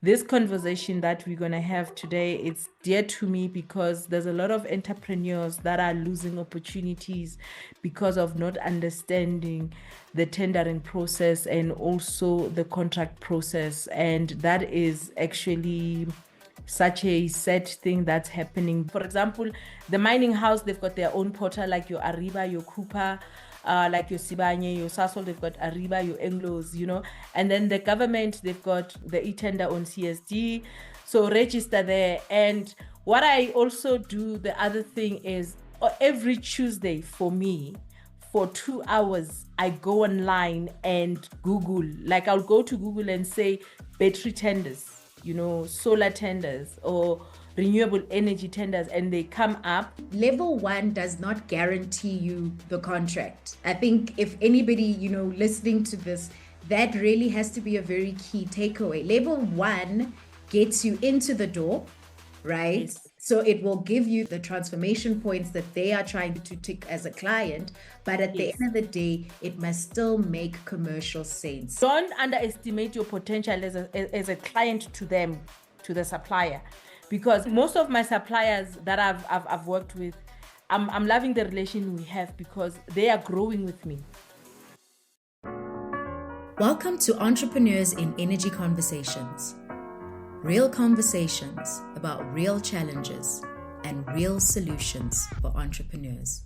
This conversation that we're going to have today, it's dear to me because there's a lot of entrepreneurs that are losing opportunities because of not understanding the tendering process and also the contract process. And that is actually such a sad thing that's happening. For example, the mining house, they've got their own portal like your Ariba, your Cooper, like your Sibanye, your Sasol, they've got Ariba, your Anglos, and then the government, they've got the e-tender on CSD. So register there. And what I also do, the other thing is every Tuesday for me, for 2 hours, I go online and Google, like I'll go to Google and say battery tenders, solar tenders or renewable energy tenders, and they come up. Level 1 does not guarantee you the contract. I think if anybody, listening to this, that really has to be a very key takeaway. Level 1 gets you into the door, right? Yes. So it will give you the transformation points that they are trying to tick as a client. But at the Yes. end of the day, it must still make commercial sense. Don't underestimate your potential as a client to them, to the supplier, because most of my suppliers that I've worked with, I'm loving the relation we have because they are growing with me. Welcome to Entrepreneurs in Energy Conversations. Real conversations about real challenges and real solutions for entrepreneurs.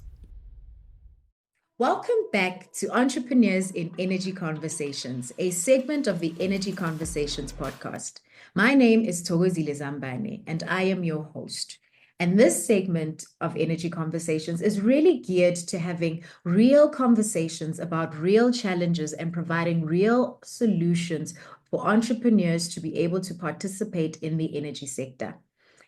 Welcome back to Entrepreneurs in Energy Conversations, a segment of the Energy Conversations podcast. My name is Thokozile Zambane, and I am your host. And this segment of Energy Conversations is really geared to having real conversations about real challenges and providing real solutions for entrepreneurs to be able to participate in the energy sector.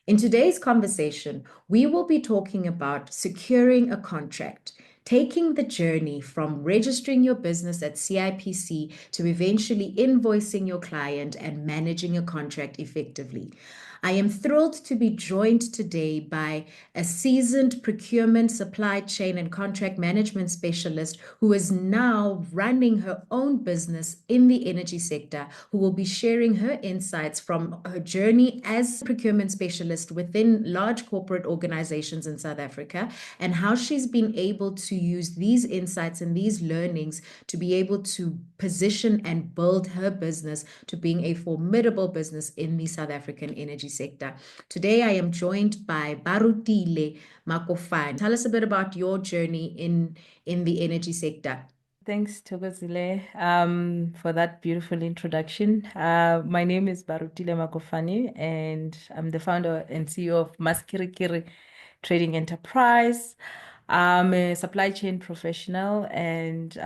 In today's conversation, we will be talking about securing a contract, taking the journey from registering your business at CIPC to eventually invoicing your client and managing a contract effectively. I am thrilled to be joined today by a seasoned procurement, supply chain, and contract management specialist who is now running her own business in the energy sector, who will be sharing her insights from her journey as procurement specialist within large corporate organizations in South Africa and how she's been able to use these insights and these learnings to be able to position and build her business to being a formidable business in the South African energy sector. Today, I am joined by Barutile Makofane. Tell us a bit about your journey in the energy sector. Thanks, Thokozile, for that beautiful introduction. My name is Barutile Makofane, and I'm the founder and CEO of Mmasikhirikhiri Trading Enterprise. I'm a supply chain professional, and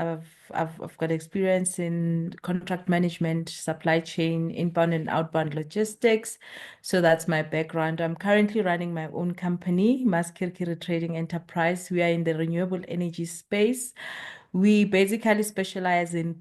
I've got experience in contract management, supply chain, inbound and outbound logistics. So that's my background. I'm currently running my own company, Mmasikhirikhiri Trading Enterprise. We are in the renewable energy space. We basically specialize in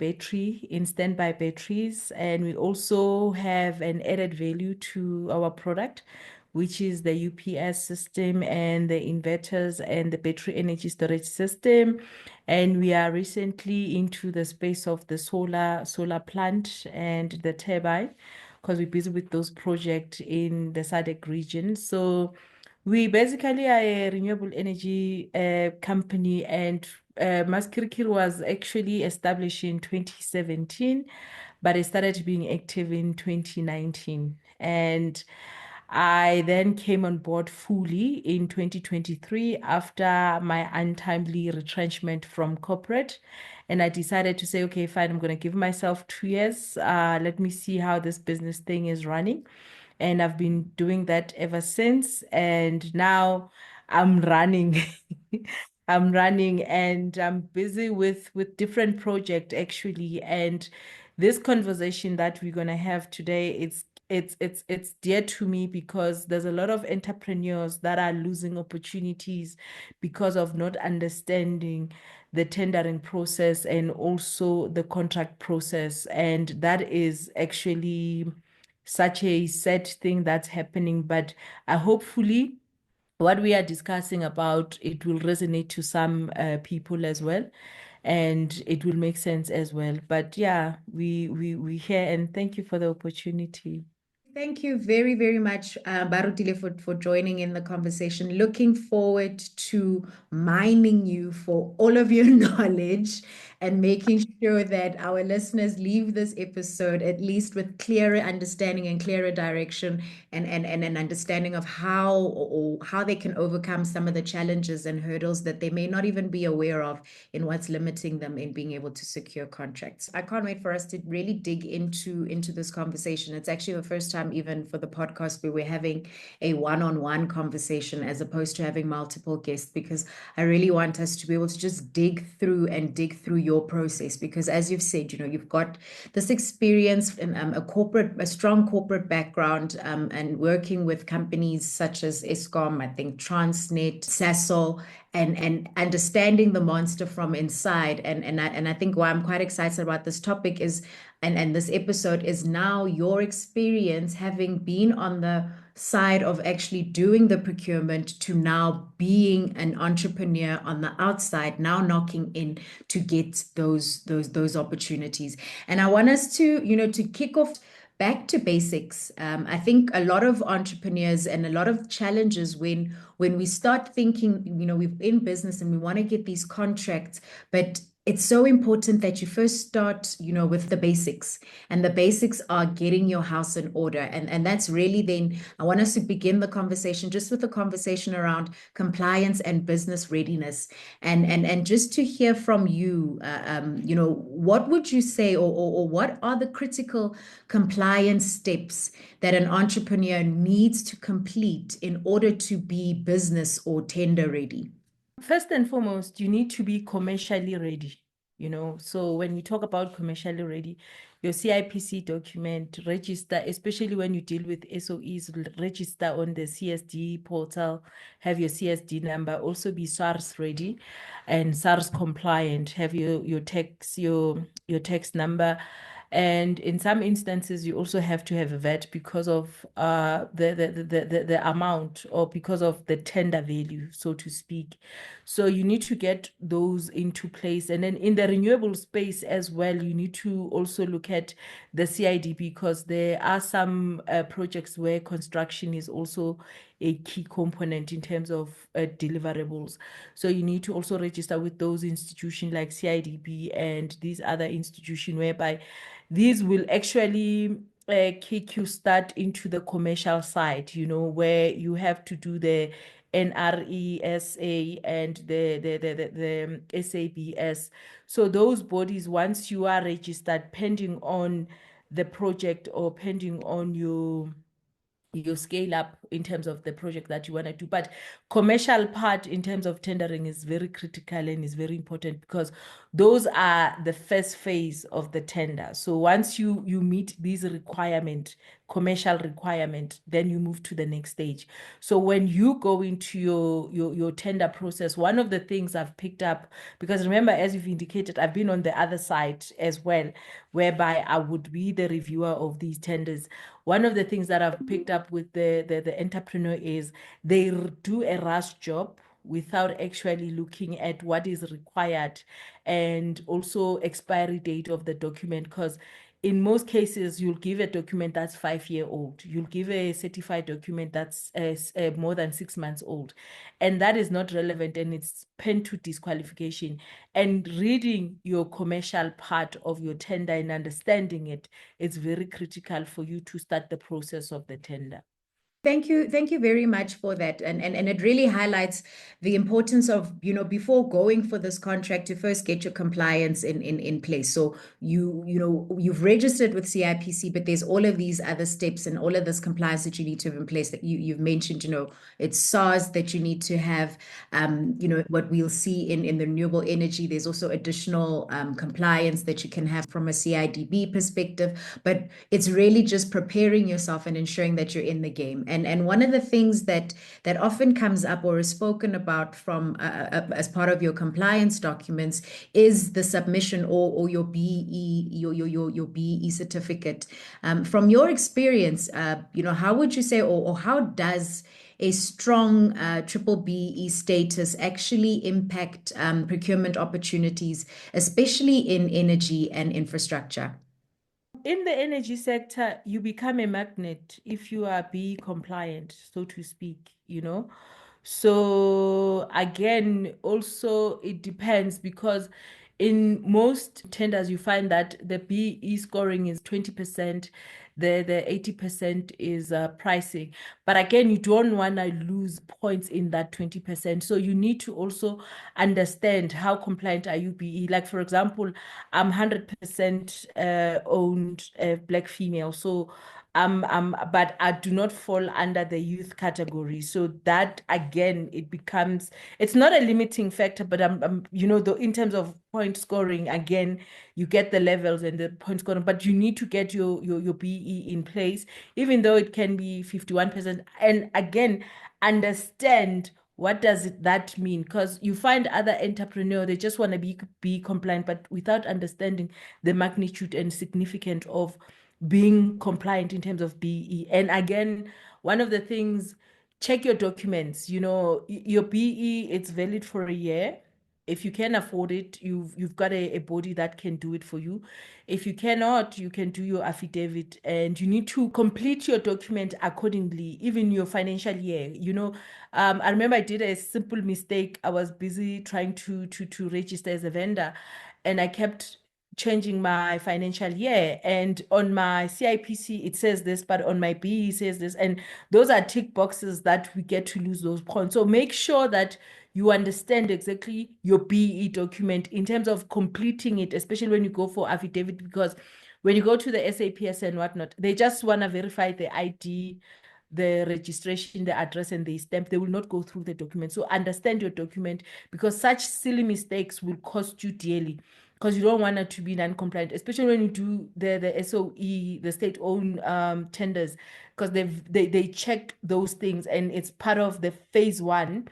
standby batteries, and we also have an added value to our product, which is the UPS system and the inverters and the battery energy storage system. And we are recently into the space of the solar plant and the turbine, because we're busy with those projects in the SADC region. So we basically are a renewable energy company, and Mmasikhirikhiri was actually established in 2017, but it started being active in 2019. And I then came on board fully in 2023 after my untimely retrenchment from corporate. And I decided to say, okay, fine, I'm going to give myself 2 years. Let me see how this business thing is running. And I've been doing that ever since. And now I'm running. I'm running and I'm busy with different projects actually. And this conversation that we're gonna have today, it's dear to me because there's a lot of entrepreneurs that are losing opportunities because of not understanding the tendering process and also the contract process. And that is actually such a sad thing that's happening. But hopefully what we are discussing about, it will resonate to some people as well, and it will make sense as well. But yeah, we here, and thank you for the opportunity. Thank you very, very much, Barutile, for joining in the conversation. Looking forward to mining you for all of your knowledge and making sure that our listeners leave this episode at least with clearer understanding and clearer direction and an understanding of how they can overcome some of the challenges and hurdles that they may not even be aware of in what's limiting them in being able to secure contracts. I can't wait for us to really dig into this conversation. It's actually the first time even for the podcast where we're having a one-on-one conversation as opposed to having multiple guests, because I really want us to be able to just dig through your process, because as you've said, you've got this experience in a strong corporate background, and working with companies such as Eskom, I think Transnet, Sasol, and understanding the monster from inside. And I think why I'm quite excited about this topic is, and this episode is now your experience having been on the side of actually doing the procurement to now being an entrepreneur on the outside, now knocking in to get those opportunities. And I want us to kick off back to basics. I think a lot of entrepreneurs and a lot of challenges when we start thinking, we're in business and we want to get these contracts, but it's so important that you first start, with the basics. And the basics are getting your house in order. And that's really then, I want us to begin the conversation just with a conversation around compliance and business readiness. And just to hear from you, what would you say, or what are the critical compliance steps that an entrepreneur needs to complete in order to be business or tender ready? First and foremost, you need to be commercially ready. So when we talk about commercially ready, your CIPC document, register, especially when you deal with SOEs, register on the CSD portal, have your CSD number, also be SARS ready and SARS compliant, have your tax number. And in some instances, you also have to have a VAT because of the amount, or because of the tender value, so to speak. So you need to get those into place. And then in the renewable space as well, you need to also look at the CIDP, because there are some projects where construction is also a key component in terms of deliverables. So you need to also register with those institutions like CIDP and these other institutions, whereby these will actually kick you start into the commercial side, where you have to do the NRESA and the SABS. So those bodies, once you are registered, pending on the project or pending on your scale up in terms of the project that you want to do. But commercial part in terms of tendering is very critical and is very important, because those are the first phase of the tender. So once you meet these requirement, commercial requirement, then you move to the next stage. So when you go into your tender process, one of the things I've picked up, because remember, as you've indicated, I've been on the other side as well, whereby I would be the reviewer of these tenders. One of the things that I've picked up with the entrepreneur is they do a rush job without actually looking at what is required, and also expiry date of the document. Because in most cases, you'll give a document that's 5-year old. You'll give a certified document that's more than 6 months old. And that is not relevant, and it's pen to disqualification. And reading your commercial part of your tender and understanding it, it's very critical for you to start the process of the tender. Thank you very much for that. And it really highlights the importance of, before going for this contract, to first get your compliance in place. So you've registered with CIPC, but there's all of these other steps and all of this compliance that you need to have in place that you've mentioned. It's SARS that you need to have, what we'll see in the renewable energy. There's also additional compliance that you can have from a CIDB perspective, but it's really just preparing yourself and ensuring that you're in the game. And one of the things that often comes up or is spoken about from as part of your compliance documents is the submission or your BE, your BE certificate. From your experience, how would you say, or how does a strong triple BE status actually impact procurement opportunities, especially in energy and infrastructure? In the energy sector, you become a magnet if you are BEE compliant, so to speak, you know. So again, also it depends because in most tenders you find that the BEE scoring is 20%, the 80% is pricing. But again, you don't want to lose points in that 20%. So you need to also understand how compliant are you BEE. Like for example, I'm 100% owned black female. So but I do not fall under the youth category. So that again, it becomes, it's not a limiting factor, but you know, in terms of point scoring, again, you get the levels and the point scoring, but you need to get your BE in place, even though it can be 51%. And again, understand what does that mean? Because you find other entrepreneurs, they just want to be compliant, but without understanding the magnitude and significance of being compliant in terms of BE. And again, one of the things, check your documents. You know, your BE, it's valid for a year. If you can afford it, you've got a body that can do it for you. If you cannot, you can do your affidavit, and you need to complete your document accordingly, even your financial year. You know, I remember I did a simple mistake. I was busy trying to register as a vendor, and I kept changing my financial year. And on my CIPC, it says this, but on my BE, it says this. And those are tick boxes that we get to lose those points. So make sure that you understand exactly your BE document in terms of completing it, especially when you go for affidavit, because when you go to the SAPS and whatnot, they just want to verify the ID, the registration, the address, and the stamp. They will not go through the document. So understand your document, because such silly mistakes will cost you dearly, because you don't want it to be non-compliant, especially when you do the SOE, the state-owned tenders, because they check those things, and it's part of the phase one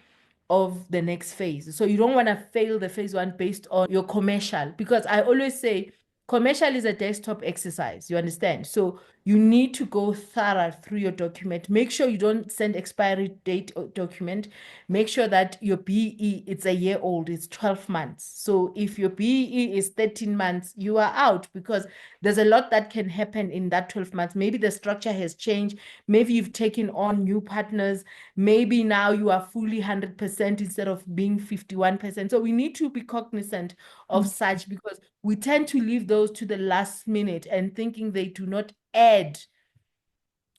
of the next phase. So you don't want to fail the phase one based on your commercial, because I always say commercial is a desktop exercise, you understand? So you need to go thorough through your document. Make sure you don't send expiry date document. Make sure that your BE, it's a year old, it's 12 months. So if your BE is 13 months, you are out, because there's a lot that can happen in that 12 months. Maybe the structure has changed. Maybe you've taken on new partners. Maybe now you are fully 100% instead of being 51%. So we need to be cognizant of such, because we tend to leave those to the last minute and thinking they do not add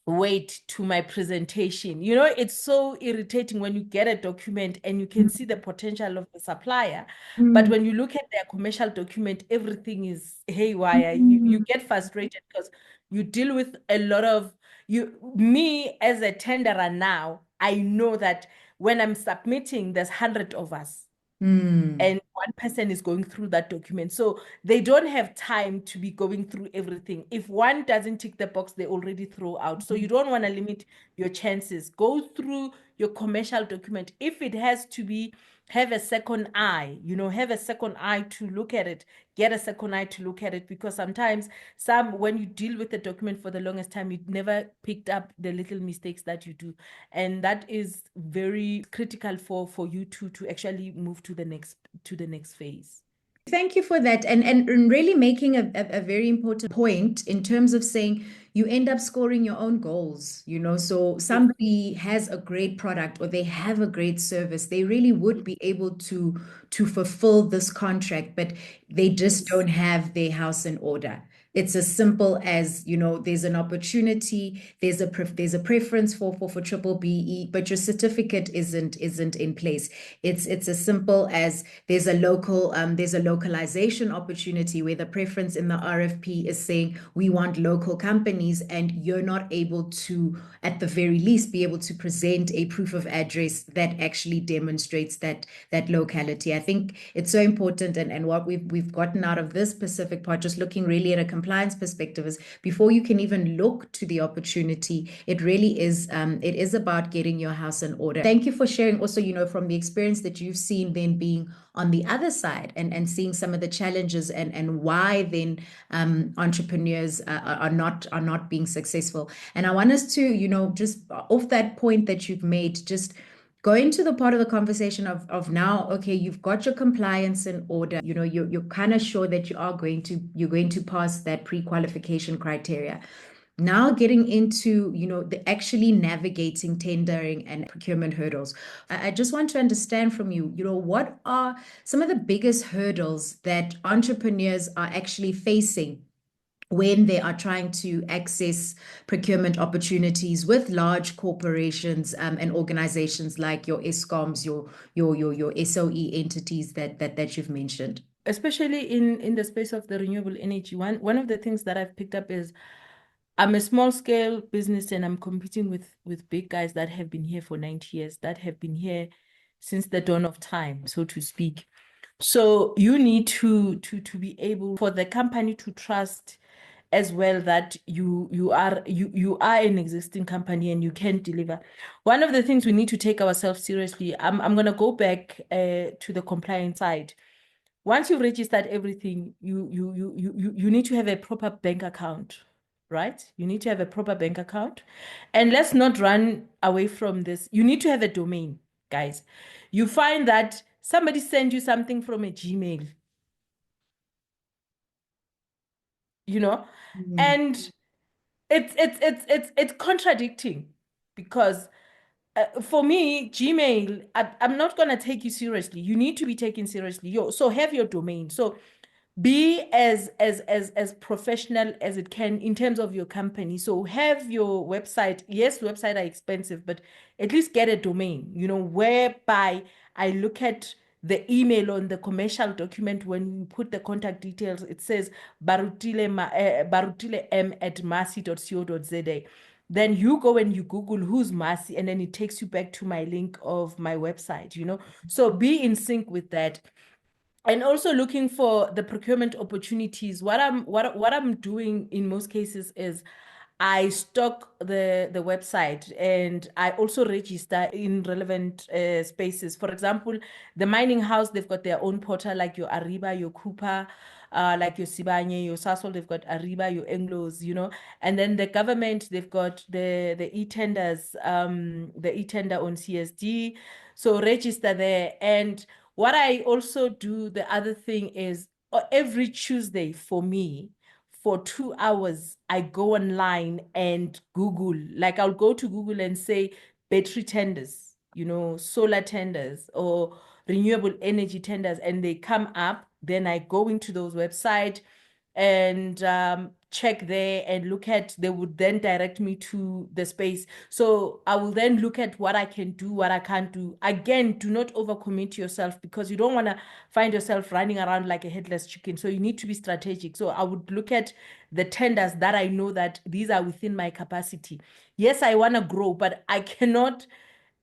weight to my presentation. You know, it's so irritating when you get a document and you can see the potential of the supplier, but when you look at their commercial document, everything is haywire. You get frustrated because you deal with a lot of me as a tenderer now, I know that when I'm submitting, there's 100 of us. And one person is going through that document. So they don't have time to be going through everything. If one doesn't tick the box, they already throw out. So you don't want to limit your chances. Go through your commercial document. If it has to be, have a second eye, you know, have a second eye to look at it, get a second eye to look at it, because sometimes when you deal with the document for the longest time, you never picked up the little mistakes that you do. And that is very critical for you to actually move to the next phase. Thank you for that. And really making a very important point in terms of saying you end up scoring your own goals, you know. So somebody has a great product or they have a great service, they really would be able to fulfill this contract, but they just don't have their house in order. It's as simple as, you know, there's an opportunity, there's a preference for triple BE, but your certificate isn't in place. It's as simple as there's a localization opportunity where the preference in the RFP is saying we want local companies, and you're not able to, at the very least, be able to present a proof of address that actually demonstrates that locality. I think it's so important, and what we've gotten out of this specific part, just looking really at a compliance perspective, is before you can even look to the opportunity, it really is it is about getting your house in order. Thank you for sharing also, you know, from the experience that you've seen, then being on the other side and seeing some of the challenges and why then entrepreneurs are not being successful. And I want us to, you know, just off that point that you've made, just going to the part of the conversation of now, okay, you've got your compliance in order, you're kind of sure that you're going to pass that pre-qualification criteria. Now getting into, the actually navigating tendering and procurement hurdles. I just want to understand from you, what are some of the biggest hurdles that entrepreneurs are actually facing when they are trying to access procurement opportunities with large corporations and organizations like your ESCOMs, your SOE entities that you've mentioned? Especially in the space of the renewable energy. One of the things that I've picked up is I'm a small scale business and I'm competing with big guys that have been here for 90 years, that have been here since the dawn of time, so to speak. So you need to be able for the company to trust as well that you are an existing company and you can deliver. One of the things we need to take ourselves seriously, I'm gonna go back to the compliance side. Once you've registered everything, you need to have a proper bank account, right? You need to have a proper bank account. And let's not run away from this. You need to have a domain, guys. You find that somebody sends you something from a Gmail, and it's contradicting because for me, Gmail, I'm not going to take you seriously. You need to be taken seriously. So have your domain. So be as professional as it can in terms of your company. So have your website. Yes, websites are expensive, but at least get a domain, whereby I look at the email on the commercial document. When you put the contact details, it says barutilem@masi.co.za. Then you go and you Google who's Masi, and then it takes you back to my link of my website, So be in sync with that. And also looking for the procurement opportunities. What I'm doing in most cases is I stock the website and I also register in relevant spaces. For example, the mining house, they've got their own portal like your Ariba, your Cooper, like your Sibanye, your Sasol, they've got Ariba, your Anglos, And then the government, they've got the e-tenders, the e-tender on CSD. So register there. And what I also do, the other thing is every Tuesday for me, for 2 hours, I go online and Google. Like I'll go to Google and say battery tenders, solar tenders or renewable energy tenders, and they come up. Then I go into those websites and check there and look at, they would then direct me to the space. So I will then look at what I can do, what I can't do. Again, do not overcommit yourself because you don't want to find yourself running around like a headless chicken. So you need to be strategic. So I would look at the tenders that I know that these are within my capacity. Yes, I want to grow, but I cannot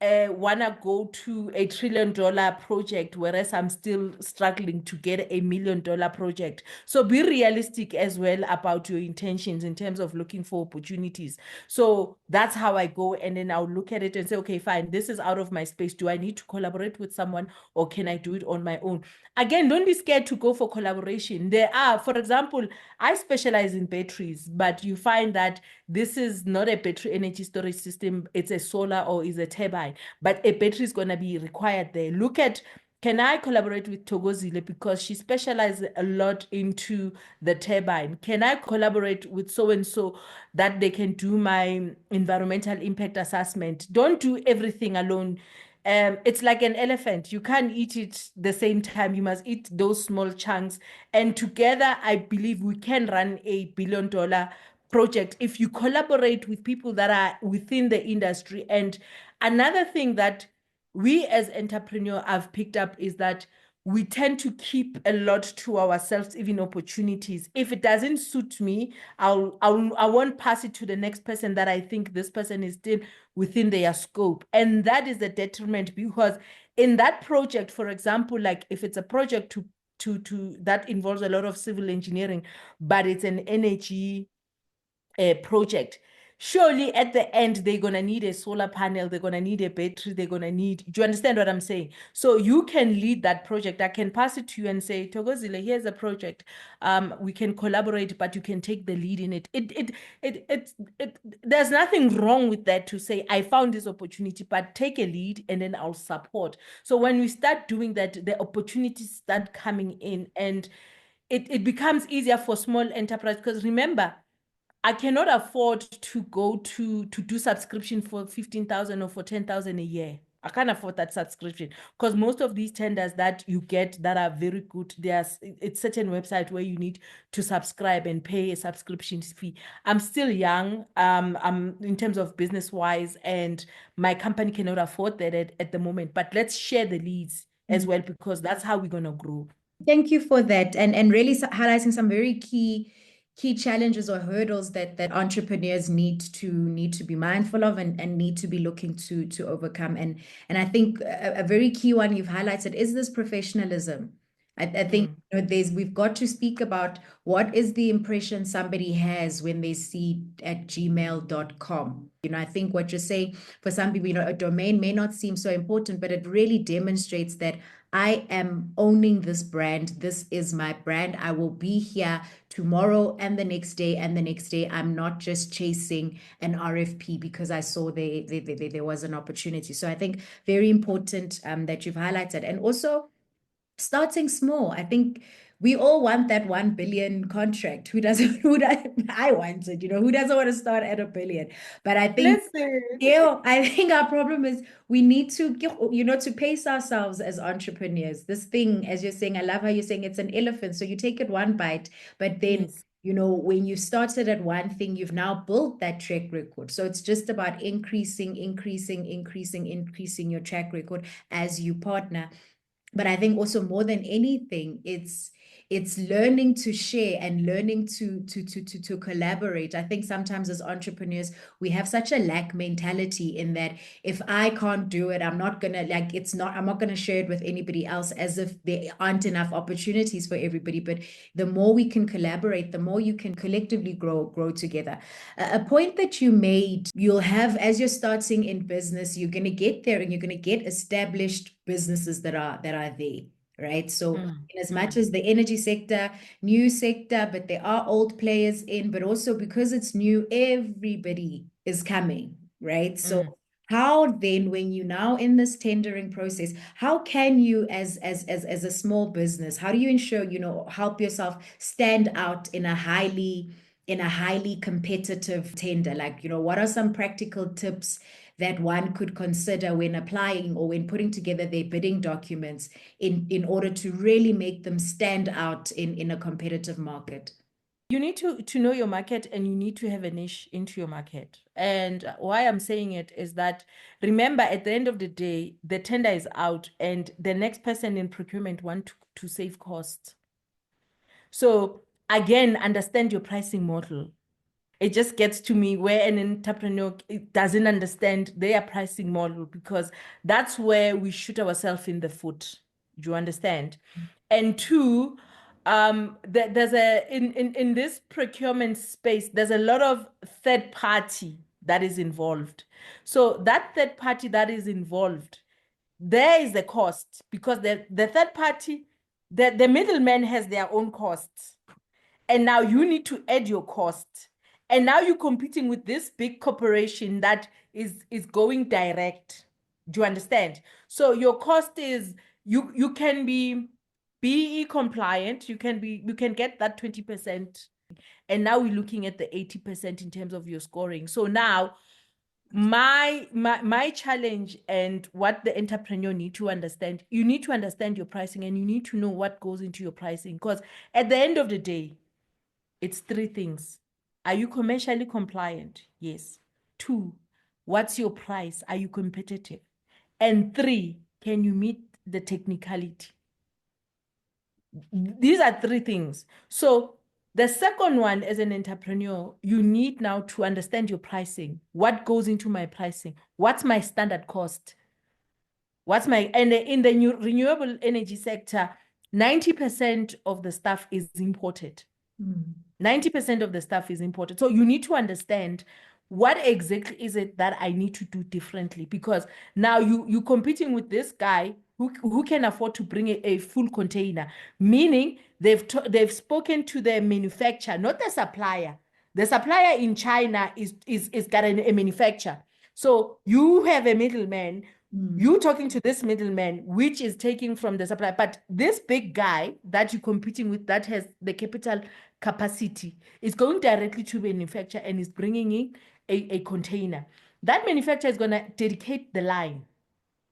want to go to $1 trillion project, whereas I'm still struggling to get $1 million project. So be realistic as well about your intentions in terms of looking for opportunities. So that's how I go. And then I'll look at it and say, okay, fine, this is out of my space. Do I need to collaborate with someone or can I do it on my own? Again, don't be scared to go for collaboration. There are, for example, I specialize in batteries, but you find that this is not a battery energy storage system. It's a solar or is a turbine, but a battery is going to be required there. Look at, can I collaborate with Thokozile because she specializes a lot into the turbine? Can I collaborate with so-and-so that they can do my environmental impact assessment? Don't do everything alone. It's like an elephant. You can't eat it the same time. You must eat those small chunks. And together, I believe we can run $1 billion project if you collaborate with people that are within the industry. And another thing that we as entrepreneurs have picked up is that we tend to keep a lot to ourselves, even opportunities. If it doesn't suit me, I won't pass it to the next person that I think this person is still within their scope. And that is a detriment because in that project, for example, like if it's a project to that involves a lot of civil engineering, but it's an energy project, surely at the end, they're going to need a solar panel, they're going to need a battery, they're going to need, do you understand what I'm saying? So you can lead that project. I can pass it to you and say, Thokozile, here's a project. We can collaborate, but you can take the lead in it. There's nothing wrong with that to say, I found this opportunity, but take a lead and then I'll support. So when we start doing that, the opportunities start coming in, and it becomes easier for small enterprise, because remember, I cannot afford to go to do subscription for 15,000 or for 10,000 a year. I can't afford that subscription, because most of these tenders that you get that are very good, it's certain website where you need to subscribe and pay a subscription fee. I'm still young, I'm in terms of business wise, and my company cannot afford that at the moment. But let's share the leads as well, because that's how we're gonna grow. Thank you for that, and really highlighting some very key challenges or hurdles that entrepreneurs need to be mindful of and need to be looking to overcome. And I think a very key one you've highlighted is this professionalism. I think we've got to speak about what is the impression somebody has when they see at gmail.com. I think what you're saying, for some people, a domain may not seem so important, but it really demonstrates that I am owning this brand. This is my brand. I will be here tomorrow and the next day and the next day. I'm not just chasing an RFP because I saw there was an opportunity. So I think very important that you've highlighted. And also starting small. I think we all want that 1 billion contract. Who doesn't? I want it. Who doesn't want to start at 1 billion? But I think I think our problem is we need to, to pace ourselves as entrepreneurs. This thing, as you're saying, I love how you're saying it's an elephant. So you take it one bite, but then, when you started at one thing, you've now built that track record. So it's just about increasing your track record as you partner. But I think also more than anything, it's learning to share and learning to collaborate. I think sometimes as entrepreneurs, we have such a lack mentality in that if I can't do it, I'm not gonna share it with anybody else, as if there aren't enough opportunities for everybody. But the more we can collaborate, the more you can collectively grow together. A point that you made, you'll have, as you're starting in business, you're gonna get there and you're gonna get established businesses that are there, right? So in as much as the energy sector, new sector, but there are old players in, but also because it's new, everybody is coming, right? So how then, when you now in this tendering process, how can you as a small business, how do you ensure, help yourself stand out in a highly competitive tender? Like, what are some practical tips that one could consider when applying or when putting together their bidding documents in order to really make them stand out in a competitive market? You need to know your market, and you need to have a niche into your market. And why I'm saying it is that, remember, at the end of the day, the tender is out and the next person in procurement want to save costs. So again, understand your pricing model. It just gets to me where an entrepreneur doesn't understand their pricing model, because that's where we shoot ourselves in the foot. Do you understand? And two, there's in this procurement space, there's a lot of third party that is involved. So that third party that is involved, there is the cost, because the third party, the middleman has their own costs. And now you need to add your cost. And now you're competing with this big corporation that is going direct. Do you understand? So your cost is, you can be BBBEE compliant, you can get that 20%. And now we're looking at the 80% in terms of your scoring. So now my challenge, and what the entrepreneur need to understand, you need to understand your pricing, and you need to know what goes into your pricing. Because at the end of the day, it's three things. Are you commercially compliant? Yes. 2, what's your price? Are you competitive? And 3, can you meet the technicality? These are 3 things. So the second one, as an entrepreneur, you need now to understand your pricing. What goes into my pricing? What's my standard cost? And in the new renewable energy sector, 90% of the stuff is imported. 90% of the stuff is imported. So you need to understand what exactly is it that I need to do differently? Because now you're competing with this guy who can afford to bring a full container, meaning they've spoken to the manufacturer, not the supplier. The supplier in China is got a manufacturer. So you have a middleman. You talking to this middleman, which is taking from the supplier. But this big guy that you're competing with, that has the capital capacity, is going directly to manufacturer and is bringing in a container. That manufacturer is going to dedicate the line,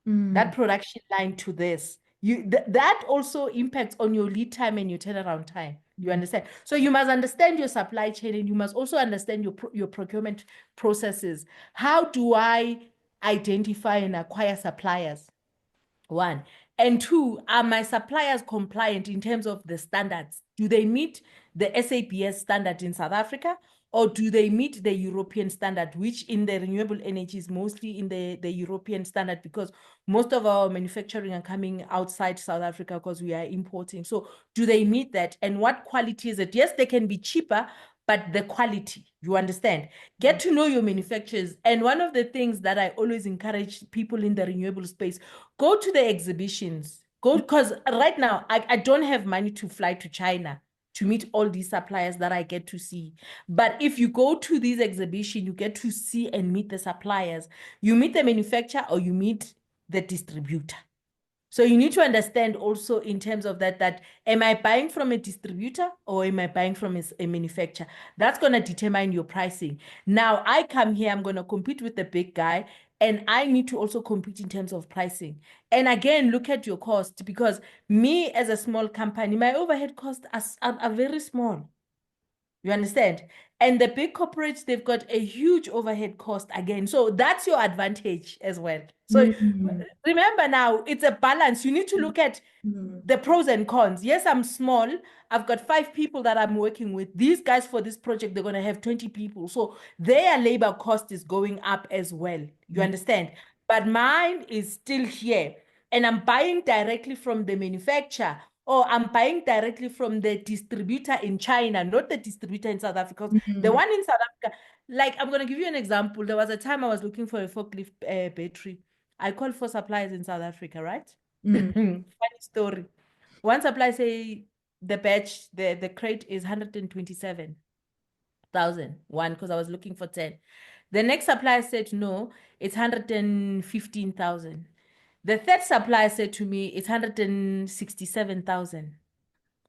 that production line to this. That also impacts on your lead time and your turnaround time. You understand? So you must understand your supply chain, and you must also understand your procurement processes. How do I identify and acquire suppliers? One. And two, are my suppliers compliant in terms of the standards? Do they meet the SAPS standard in South Africa, or do they meet the European standard, which in the renewable energy is mostly in the European standard, because most of our manufacturing are coming outside South Africa because we are importing. So do they meet that? And what quality is it? Yes, they can be cheaper, but the quality, you understand? Get to know your manufacturers. And one of the things that I always encourage people in the renewable space, go to the exhibitions. Go, because right now I don't have money to fly to China to meet all these suppliers that I get to see. But if you go to these exhibitions, you get to see and meet the suppliers. You meet the manufacturer or you meet the distributor. So you need to understand also in terms of that am I buying from a distributor or am I buying from a manufacturer? That's going to determine your pricing. Now I come here, I'm going to compete with the big guy, and I need to also compete in terms of pricing. And again, look at your cost, because me as a small company, my overhead costs are very small. You understand? And the big corporates, they've got a huge overhead cost again. So that's your advantage as well. So remember now, it's a balance. You need to look at the pros and cons. Yes, I'm small. I've got 5 people that I'm working with. These guys for this project, they're going to have 20 people. So their labor cost is going up as well. You understand? But mine is still here. And I'm buying directly from the manufacturer, or I'm buying directly from the distributor in China, not the distributor in South Africa. The one in South Africa, like, I'm going to give you an example. There was a time I was looking for a forklift battery. I called for suppliers in South Africa, right? Funny story. One supplier say the batch, the crate is 127,000. One, because I was looking for 10. The next supplier said, no, it's 115,000. The third supplier said to me, it's 167,000,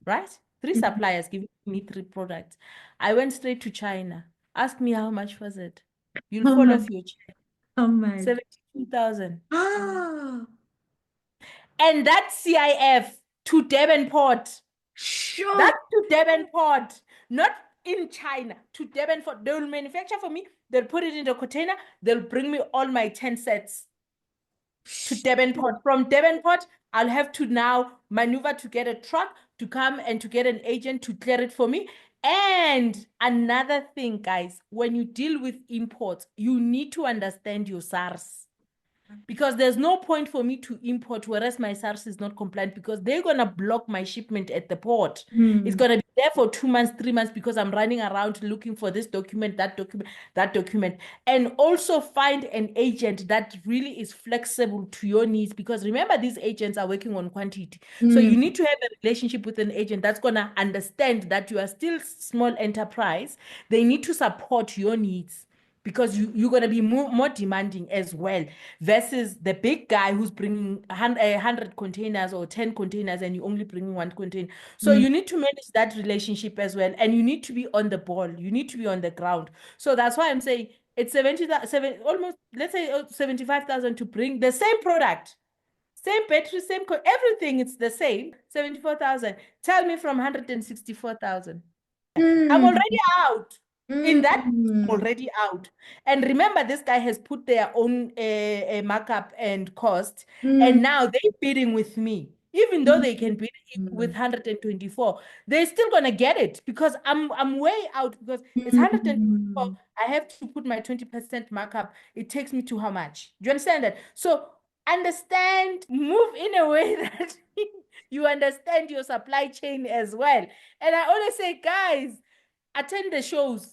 right? 3 suppliers giving me 3 products. I went straight to China. Ask me how much was it? You'll fall off your chair. Oh my. 72,000. Ah, And that's CIF to Devonport. sure. That's to Devonport, not in China, to Devonport. They will manufacture for me. They'll put it in the container. They'll bring me all my 10 sets to Devonport. From Devonport, I'll have to now maneuver to get a truck to come and to get an agent to clear it for me. And another thing, guys, when you deal with imports, you need to understand your SARS. Because there's no point for me to import, whereas my SARS is not compliant, because they're going to block my shipment at the port. It's going to be there for 2 months, 3 months, because I'm running around looking for this document, that document, that document. And also find an agent that really is flexible to your needs, because remember, these agents are working on quantity. So you need to have a relationship with an agent that's going to understand that you are still small enterprise. They need to support your needs, because you're going to be more demanding as well, versus the big guy who's bringing 100 containers or 10 containers and you only bringing 1 container. So you need to manage that relationship as well, and you need to be on the ball. You need to be on the ground. So that's why I'm saying it's 70,000, almost, let's say 75,000 to bring the same product, same battery, everything. It's the same, 74,000. Tell me from 164,000. I'm already out. In that, already out. And remember, this guy has put their own markup and cost, and now they're bidding with me. Even though they can bid with 124, they're still gonna get it, because I'm way out, because it's 124. I have to put my 20% markup. It takes me to how much? Do you understand that? So understand, move in a way that you understand your supply chain as well. And I always say, guys, attend the shows.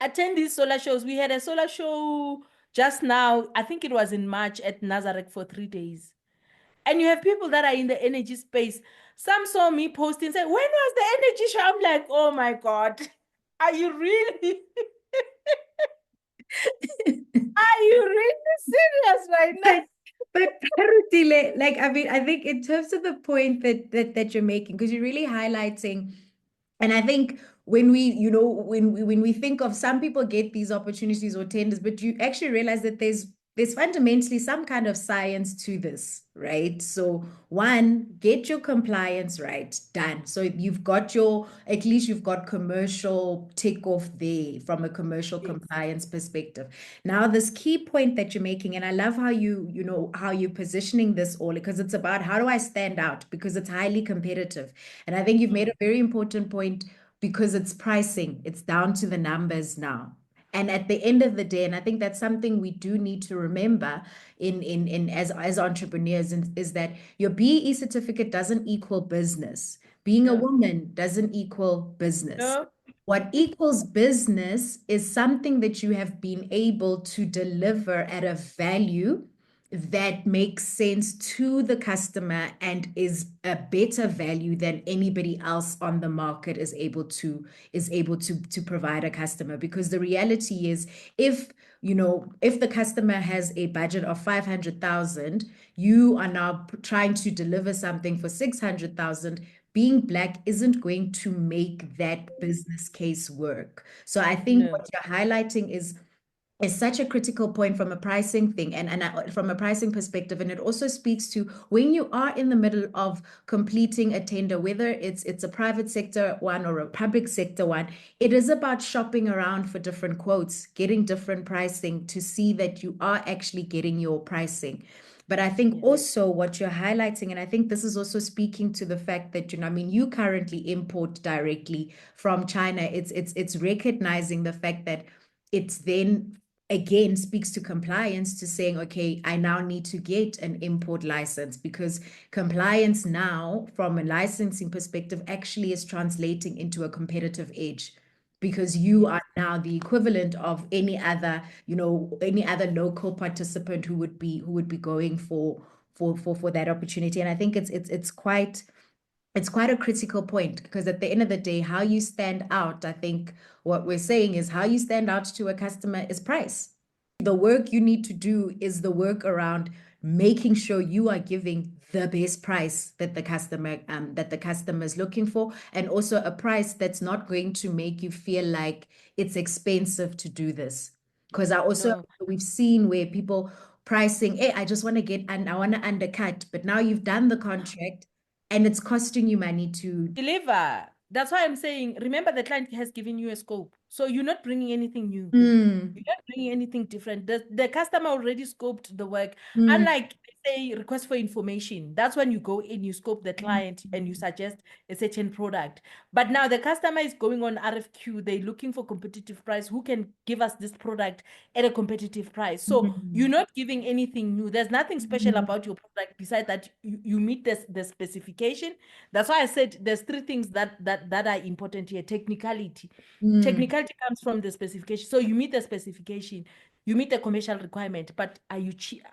attend these solar shows. We had a solar show just now. I think it was in March at Nazareth for 3 days. And you have people that are in the energy space. Some saw me posting, say, when was the energy show? I'm like, oh my God, are you really, are you really serious right now? But Barutile, like I mean, I think in terms of the point that you're making, because you're really highlighting, and I think when we, when we think of some people get these opportunities or tenders, but you actually realize that there's fundamentally some kind of science to this, right? So one, get your compliance right, done. So you've got at least you've got commercial tick off there from a commercial Yes. compliance perspective. Now, this key point that you're making, and I love how how you're positioning this all, because it's about how do I stand out because it's highly competitive. And I think you've made a very important point because it's pricing. It's down to the numbers now. And at the end of the day, and I think that's something we do need to remember in as entrepreneurs, is that your BEE certificate doesn't equal business. Being a No, woman doesn't equal business. no, What equals business is something that you have been able to deliver at a value that makes sense to the customer and is a better value than anybody else on the market is able to provide a customer. Because the reality is, if the customer has a budget of 500,000, you are now trying to deliver something for 600,000. Being Black isn't going to make that business case work. So I think no, what you're highlighting is such a critical point from a pricing thing and from a pricing perspective. And it also speaks to when you are in the middle of completing a tender, whether it's a private sector one or a public sector one, it is about shopping around for different quotes, getting different pricing to see that you are actually getting your pricing. But I think yeah, also what you're highlighting, and I think this is also speaking to the fact that, I mean, you currently import directly from China. It's recognizing the fact that it's then again speaks to compliance, to saying, okay, I now need to get an import license, because compliance now from a licensing perspective actually is translating into a competitive edge, because you yes, are now the equivalent of any other local participant who would be going for that opportunity. And I think it's quite a critical point, because at the end of the day, how you stand out, I think what we're saying is how you stand out to a customer is price. The work you need to do is the work around making sure you are giving the best price that the customer is looking for, and also a price that's not going to make you feel like it's expensive to do this. Because no. we've seen where people pricing, hey, I just want to get and I want to undercut, but now you've done the contract and it's costing you money to. Deliver. That's why I'm saying, remember the client has given you a scope. So you're not bringing anything new. Mm, You're not bringing anything different. The customer already scoped the work. mm, Unlike, say, request for information, that's when you go in, you scope the client, and you suggest a certain product. But now the customer is going on RFQ. They're looking for competitive price. Who can give us this product at a competitive price? So you're mm, not giving anything new. There's nothing special mm, about your product besides that you meet the specification. That's why I said there's three things that are important here. Technicality. mm, Technicality comes from the specification. So you meet the specification, you meet the commercial requirement, but are you cheap?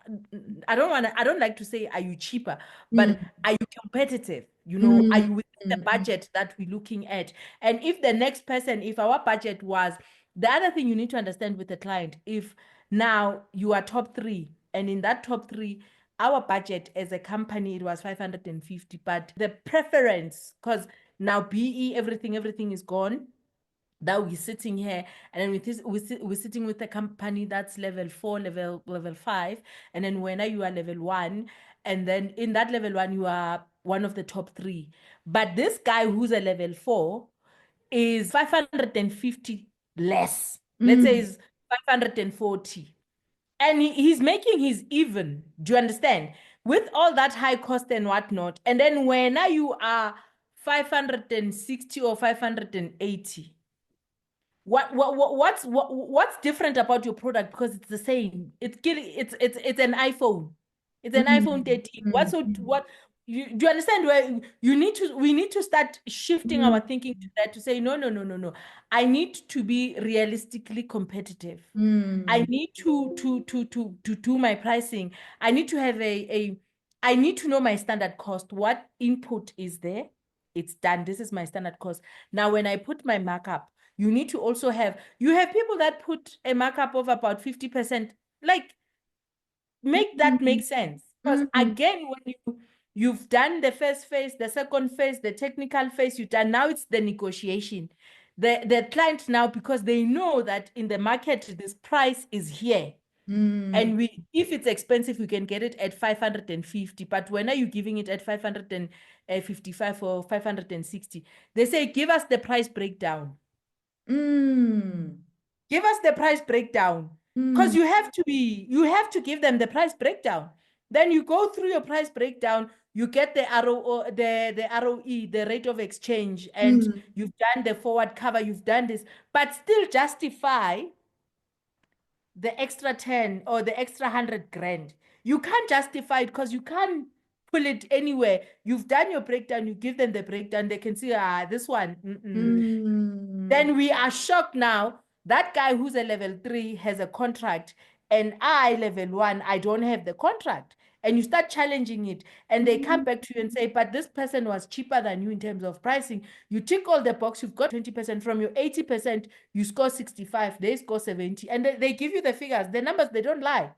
I don't like to say are you cheaper, but mm, are you competitive? Are mm, you within the mm, budget that we're looking at? And if the next person, if our budget was, the other thing you need to understand with the client, if now you are top three, and in that top three, our budget as a company, it was 550, but the preference, because now BE, everything is gone. That we're sitting here, and then with this, we're sitting with a company that's level 4, level 5, and then when you are level 1, and then in that level 1 you are one of the top 3. But this guy who's a level 4 is 550 less. Let's say mm, is 540, and he's making his even. Do you understand? With all that high cost and whatnot, and then when you are 560 or 580, what's different about your product? Because it's the same. It's an iPhone. It's an iPhone mm, 13. mm, What do you understand where we need to start shifting our thinking to that, to say, no. I need to be realistically competitive. I need to do my pricing. I need to have I need to know my standard cost. What input is there? It's done. This is my standard cost. Now, when I put my markup, you need to also you have people that put a markup of about 50%. Like, make that make sense. Because again, when you've done the first phase, the second phase, the technical phase, you've done, now it's the negotiation. The client now, because they know that in the market, this price is here. And if it's expensive, we can get it at 550. But when are you giving it at 555 or 560? They say, give us the price breakdown. Give us the price breakdown. Because you have to give them the price breakdown. Then you go through your price breakdown, you get the the ROE, the rate of exchange, and you've done the forward cover, you've done this, but still justify the extra 10 or the extra 100 grand. You can't justify it because you can't pull it anywhere. You've done your breakdown, you give them the breakdown, they can see, this one. Then we are shocked now. That guy who's a level 3 has a contract, and I, level 1, I don't have the contract. And you start challenging it, and they come back to you and say, but this person was cheaper than you in terms of pricing. You tick all the box, you've got 20%. From your 80%, you score 65, they score 70. And they give you the figures, the numbers, they don't lie.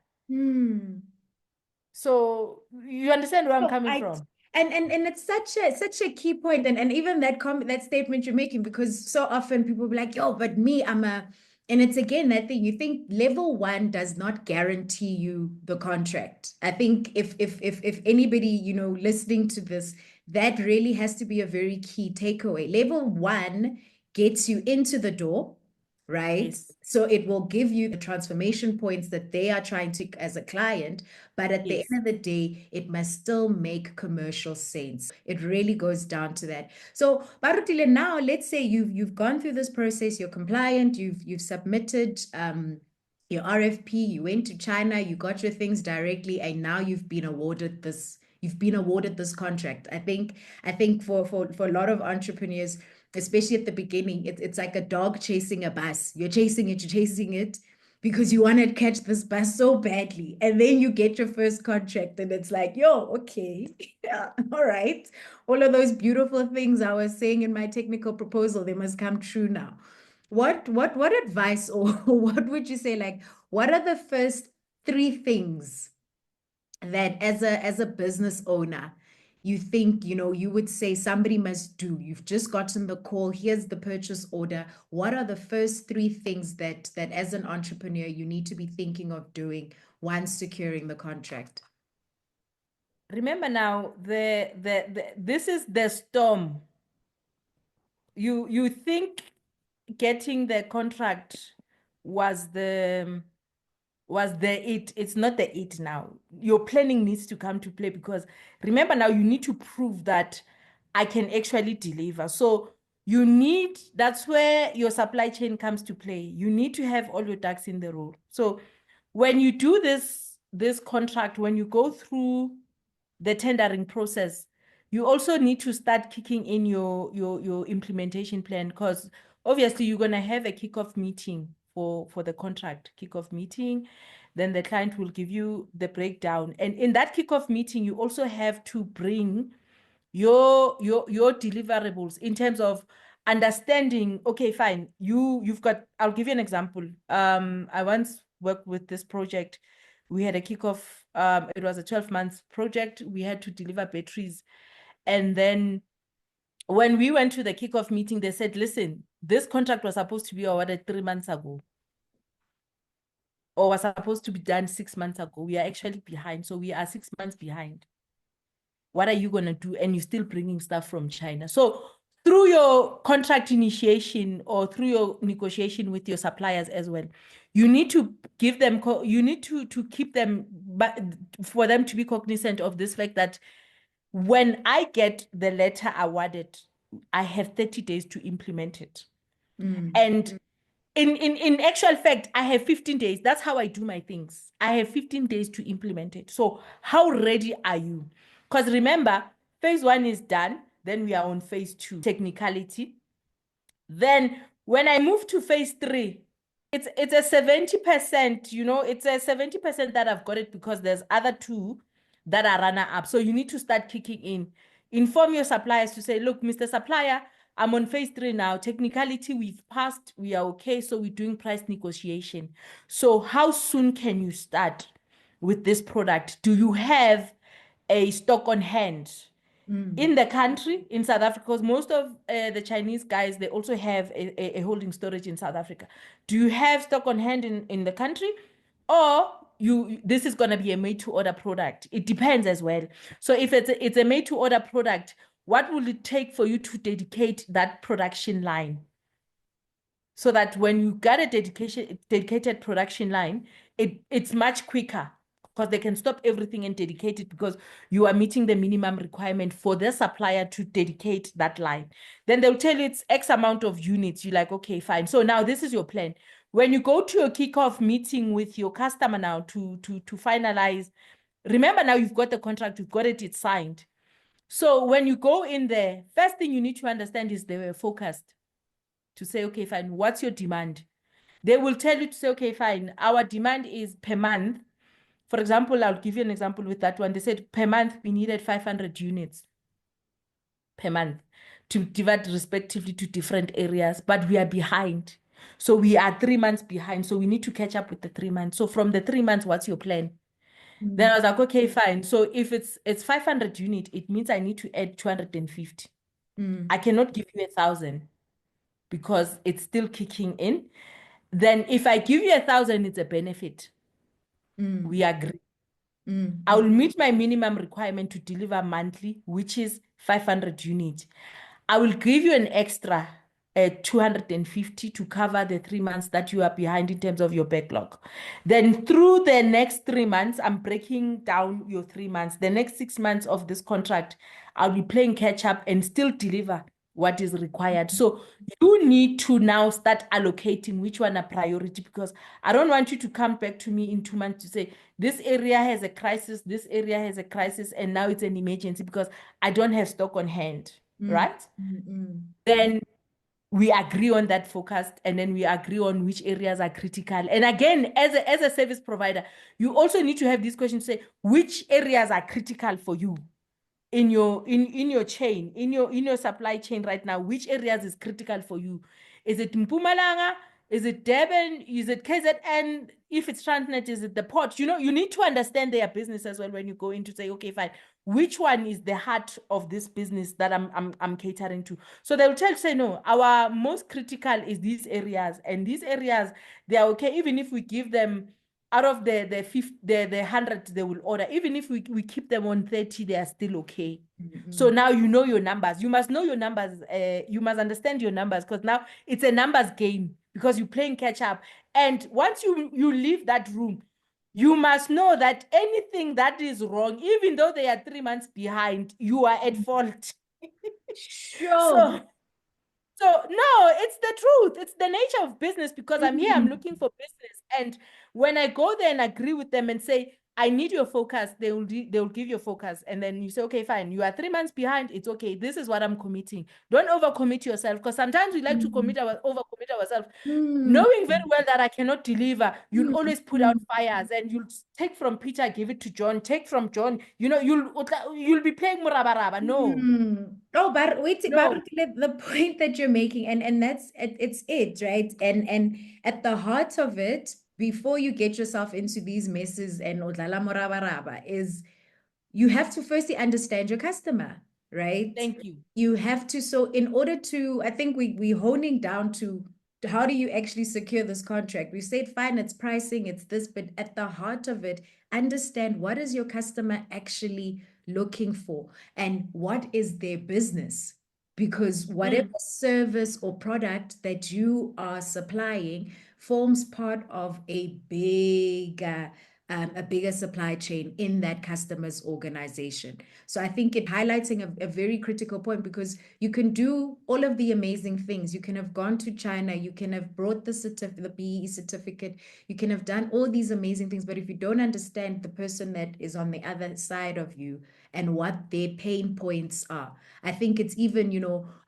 So you understand where I'm coming from? And it's such a key point, and even that statement you're making, because so often people be like, yo, but me, and it's again that thing, you think level 1 does not guarantee you the contract. I think if anybody, listening to this, that really has to be a very key takeaway. Level 1 gets you into the door, right? Yes. So it will give you the transformation points that they are trying to as a client, but at the end of the day, it must still make commercial sense. It really goes down to that. So, Barutile, now let's say you've gone through this process, you're compliant, you've submitted your RFP, you went to China, you got your things directly, and now you've been awarded this contract. I think for a lot of entrepreneurs, especially at the beginning, it's like a dog chasing a bus. You're chasing it because you want to catch this bus so badly. And then you get your first contract and it's like, yo, okay, yeah, all right. All of those beautiful things I was saying in my technical proposal, they must come true now. What advice or what would you say, like, what are the first 3 things that as a business owner you think, you would say somebody must do? You've just gotten the call, here's the purchase order. What are the first 3 things that as an entrepreneur you need to be thinking of doing once securing the contract? Remember now, this is the storm. You think getting the contract was it's not the it now. Your planning needs to come to play, because remember now, you need to prove that I can actually deliver. So that's where your supply chain comes to play. You need to have all your ducks in the row. So when you do this contract, when you go through the tendering process, you also need to start kicking in your implementation plan, because obviously you're going to have a kickoff meeting for the contract kickoff meeting. Then the client will give you the breakdown. And in that kickoff meeting, you also have to bring your deliverables in terms of understanding, okay, fine, you've got, I'll give you an example. I once worked with this project. We had a kickoff, it was a 12-month project. We had to deliver batteries. And then when we went to the kickoff meeting, they said, listen, this contract was supposed to be awarded 3 months ago, or was supposed to be done 6 months ago. We are actually behind. So we are 6 months behind. What are you going to do? And you're still bringing stuff from China. So through your contract initiation or through your negotiation with your suppliers as well, you need to give them, you need to keep them, but for them to be cognizant of this fact that when I get the letter awarded, I have 30 days to implement it. And in actual fact, I have 15 days. That's how I do my things. I have 15 days to implement it. So how ready are you? Because remember, Phase 1 is done. Then we are on phase 2, technicality. Then when I move to phase 3, it's a 70%, it's a 70% that I've got it because there's other 2 that are runner up. So you need to start kicking in. Inform your suppliers to say, look, Mr. Supplier, I'm on phase 3 now. Technicality, we've passed. We are okay. So we're doing price negotiation. So how soon can you start with this product? Do you have a stock on hand in the country, in South Africa? Because most of the Chinese guys, they also have a holding storage in South Africa. Do you have stock on hand in the country? Or this is going to be a made-to-order product? It depends as well. So if it's a made-to-order product, what will it take for you to dedicate that production line? So that when you got a dedicated production line, it's much quicker because they can stop everything and dedicate it because you are meeting the minimum requirement for the supplier to dedicate that line. Then they'll tell you it's X amount of units. You're like, okay, fine. So now this is your plan. When you go to your kickoff meeting with your customer now to finalize, remember now you've got the contract, you've got it, it's signed. So when you go in there, first thing you need to understand is they were focused to say, okay, fine, what's your demand? They will tell you to say, okay, fine, our demand is per month. For example, I'll give you an example with that one. They said per month, we needed 500 units per month to divide respectively to different areas, but we are behind. So we are 3 months behind. So we need to catch up with the 3 months. So from the 3 months, what's your plan? Then I was like, okay, fine. So if it's 500 unit, it means I need to add 250. I cannot give you 1,000 because it's still kicking in. Then if I give you 1,000, it's a benefit. We agree. I will meet my minimum requirement to deliver monthly, which is 500 units. I will give you an extra 250 to cover the 3 months that you are behind in terms of your backlog. Then through the next 3 months, I'm breaking down your 3 months. The next 6 months of this contract, I'll be playing catch up and still deliver what is required. So you need to now start allocating which one a priority, because I don't want you to come back to me in 2 months to say, this area has a crisis, this area has a crisis, and now it's an emergency because I don't have stock on hand, right? Then we agree on that forecast, and then we agree on which areas are critical. And again, as a service provider, you also need to have these questions, say, which areas are critical for you? In your chain, in your supply chain right now, which areas is critical for you? Is it Mpumalanga? Is it Durban? Is it KZN? If it's Transnet, is it the port? You need to understand their business as well when you go in to say, okay, fine, which one is the heart of this business that I'm catering to? So they'll say, no, our most critical is these areas, and these areas, they are okay, even if we give them out of the 100 they will order, even if we keep them on 30, they are still okay. So now you know your numbers. You must know your numbers. You must understand your numbers, because now it's a numbers game, because you're playing catch up. And once you leave that room, you must know that anything that is wrong, even though they are 3 months behind, you are at fault. Sure. So no, it's the truth. It's the nature of business, because I'm here, I'm looking for business. And when I go there and agree with them and say, I need your focus, they will give you focus. And then you say, okay, fine, you are 3 months behind. It's okay. This is what I'm committing. Don't overcommit yourself, because sometimes we like to overcommit ourselves. Knowing very well that I cannot deliver, you'll always put out fires, and you'll take from Peter, give it to John, take from John. You'll be playing murabaraba. No. Oh, but wait, No. the point that you're making, and that's it's it, right? And at the heart of it, before you get yourself into these messes and odlala morabaraba, is you have to firstly understand your customer, right? Thank you. You have to, so in order to, I think we're honing down to how do you actually secure this contract? We said, fine, it's pricing, it's this, but at the heart of it, understand what is your customer actually looking for and what is their business. Because whatever service or product that you are supplying forms part of a bigger a bigger supply chain in that customer's organization. So I think it highlighting a very critical point, because you can do all of the amazing things. You can have gone to China, you can have brought the BEE certificate, you can have done all these amazing things, but if you don't understand the person that is on the other side of you and what their pain points are, I think it's even,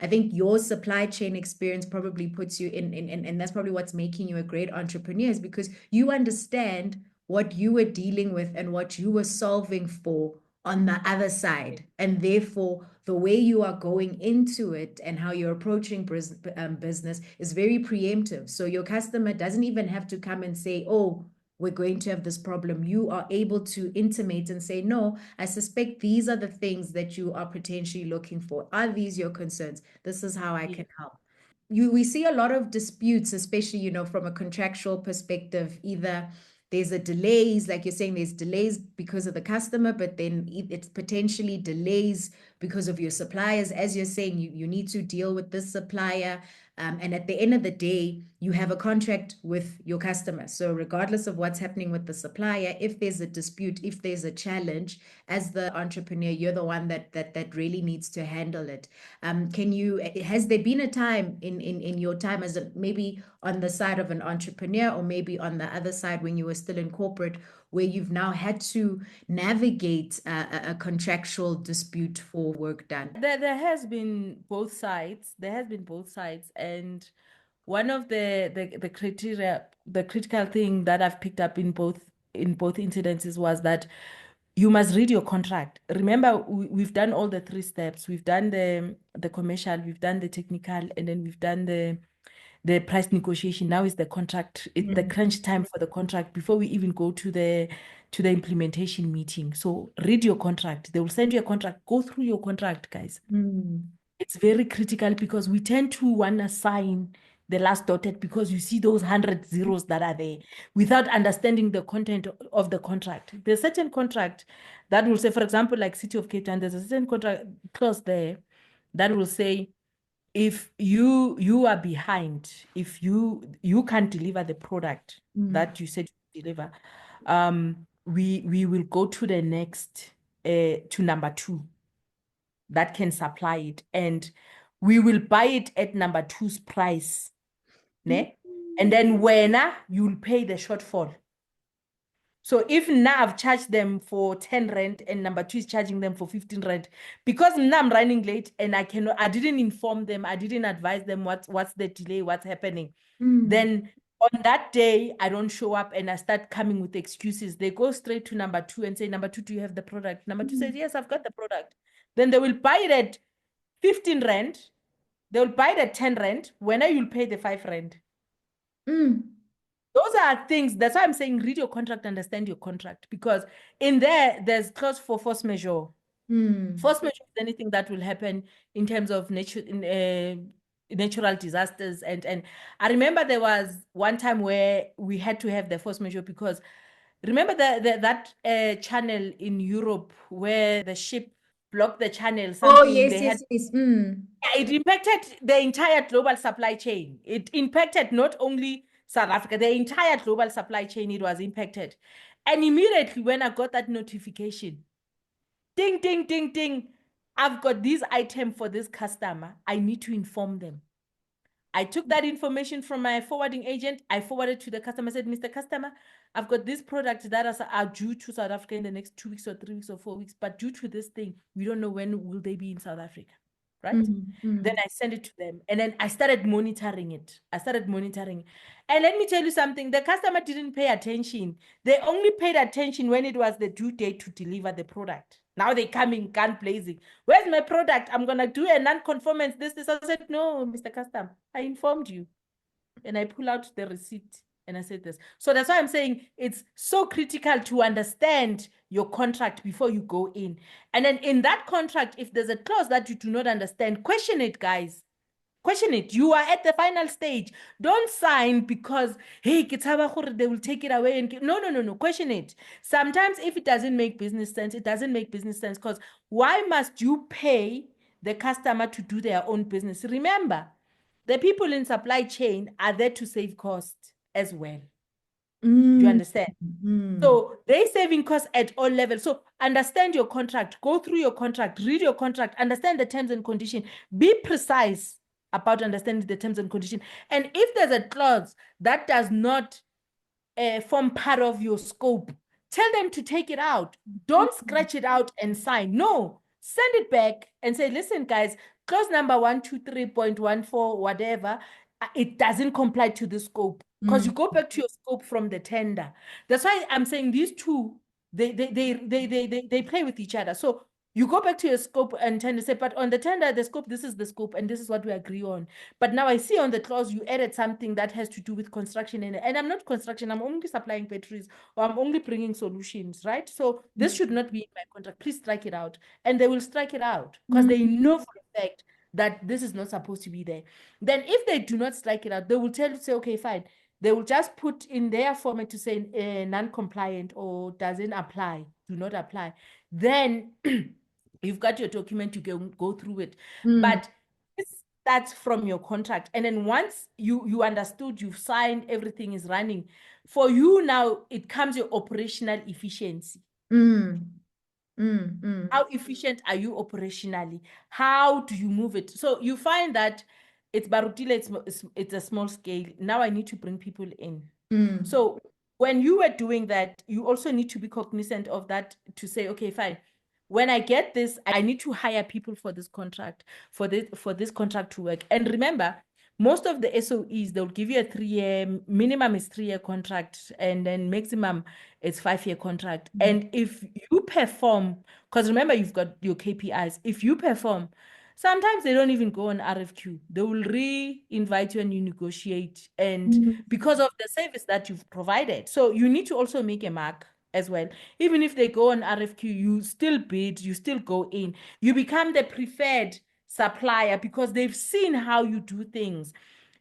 I think your supply chain experience probably puts you in, and that's probably what's making you a great entrepreneur, is because you understand what you were dealing with and what you were solving for on the other side. And therefore, the way you are going into it and how you're approaching business is very preemptive. So your customer doesn't even have to come and say, oh, we're going to have this problem. You are able to intimate and say, no, I suspect these are the things that you are potentially looking for. Are these your concerns? This is how I can help. We see a lot of disputes, especially, from a contractual perspective. Either there's a delays, like you're saying, there's delays because of the customer, but then it's potentially delays because of your suppliers. As you're saying, you need to deal with this supplier. And at the end of the day, you have a contract with your customer. So regardless of what's happening with the supplier, if there's a dispute, if there's a challenge, as the entrepreneur, you're the one that really needs to handle it. Has there been a time in your time as maybe on the side of an entrepreneur, or maybe on the other side when you were still in corporate, where you've now had to navigate a contractual dispute for work done? There has been both sides. There has been both sides. And one of the criteria, the critical thing that I've picked up in both incidences was that you must read your contract. Remember, we've done all the 3 steps. We've done the commercial, we've done the technical, and then we've done the price negotiation. Now is the contract, the crunch time for the contract before we even go to the implementation meeting. So read your contract. They will send you a contract. Go through your contract, guys. It's very critical, because we tend to want to sign the last dotted because you see those 100 zeros that are there without understanding the content of the contract. There's certain contract that will say, for example, like City of Cape Town, there's a certain contract clause there that will say, if you are behind, if you can't deliver the product that you said you deliver, we will go to the next to number 2 that can supply it, and we will buy it at number 2's price, ne? And then when you'll pay the shortfall. So if now I've charged them for 10 rand and number 2 is charging them for 15 rand, because now I'm running late and I didn't inform them, I didn't advise them what's the delay, what's happening. Then on that day, I don't show up and I start coming with excuses. They go straight to number 2 and say, number 2, do you have the product? Number 2 says, yes, I've got the product. Then they will buy it at 15 rand. They will buy it at 10 rand. When you'll pay the 5 rand. Those are things. That's why I'm saying read your contract, understand your contract, because in there's clause for force majeure. Force majeure is anything that will happen in terms of natural disasters. And I remember there was one time where we had to have the force majeure because remember that channel in Europe where the ship blocked the channel, something Yes. it impacted the entire global supply chain. It impacted not only South Africa, the entire global supply chain, it was impacted. And immediately when I got that notification, ding, ding, ding, ding, I've got this item for this customer. I need to inform them. I took that information from my forwarding agent. I forwarded to the customer, said, Mr. Customer, I've got this product that are due to South Africa in the next 2 weeks or 3 weeks or 4 weeks. But due to this thing, we don't know when will they be in South Africa. Right? Then I sent it to them. And then I started monitoring it. And let me tell you something. The customer didn't pay attention. They only paid attention when it was the due date to deliver the product. Now they come in gun blazing. Where's my product? I'm going to do a non-conformance. This. I said, no, Mr. Customer, I informed you. And I pull out the receipt and I said this. So that's why I'm saying it's so critical to understand your contract before you go in. And then in that contract, if there's a clause that you do not understand, question it, guys. Question it. You are at the final stage. Don't sign because, hey, they will take it away. No. Question it. Sometimes if it doesn't make business sense, it doesn't make business sense, because why must you pay the customer to do their own business? Remember, the people in supply chain are there to save costs as well. Do you Mm. understand? So they saving costs at all levels. So understand your contract, go through your contract, read your contract, understand the terms and conditions, be precise about understanding the terms and conditions. And if there's a clause that does not form part of your scope, tell them to take it out. Don't scratch it out and sign. No, send it back and say, listen, guys, clause number 123.14, whatever, it doesn't comply to the scope. Because you go back to your scope from the tender. That's why I'm saying these two, they play with each other. So you go back to your scope and tender say, but on the tender, the scope, this is the scope, and this is what we agree on. But now I see on the clause you added something that has to do with construction, and I'm not construction, I'm only supplying batteries, or I'm only bringing solutions, right? So this should not be in my contract. Please strike it out. And they will strike it out because they know for a fact that this is not supposed to be there. Then if they do not strike it out, they will tell you, say, okay, fine. They will just put in their format to say non-compliant or doesn't apply, do not apply. Then you've got your document, you can go through it. But that's from your contract. And then once you understood, you've signed, everything is running. For you now, it comes your operational efficiency. How efficient are you operationally? How do you move it? So you find that it's Barutile, it's a small scale. Now I need to bring people in. So when you were doing that, you also need to be cognizant of that to say, okay, fine. When I get this, I need to hire people for this contract, for this contract to work. And remember, most of the SOEs, they'll give you a 3-year, minimum is 3-year contract, and then maximum is 5-year contract. And if you perform, because remember, you've got your KPIs, if you perform, sometimes they don't even go on RFQ. They will re-invite you and you negotiate, and because of the service that you've provided. So you need to also make a mark as well. Even if they go on RFQ, you still bid, you still go in. You become the preferred supplier because they've seen how you do things.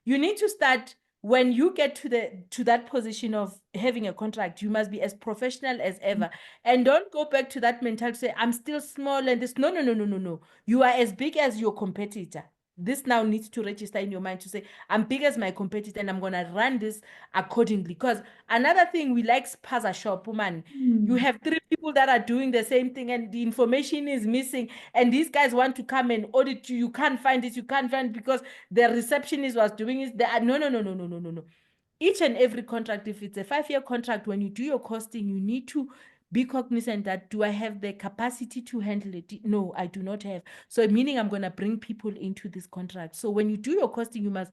You need to start when you get to that position of having a contract, you must be as professional as ever. And don't go back to that mentality, say, I'm still small and this. No, no, no, no, no, no. You are as big as your competitor. This now needs to register in your mind to say, I'm big as my competitor and I'm going to run this accordingly. Because another thing we like spaza shop, woman. You have 3 people that are doing the same thing and the information is missing. And these guys want to come and audit you. You can't find this, you can't find it because the receptionist was doing it. No, no, no, no, no, no, no, no. Each and every contract, if it's a 5-year contract, when you do your costing, you need to be cognizant that, do I have the capacity to handle it? No, I do not have. So meaning I'm going to bring people into this contract. So when you do your costing, you must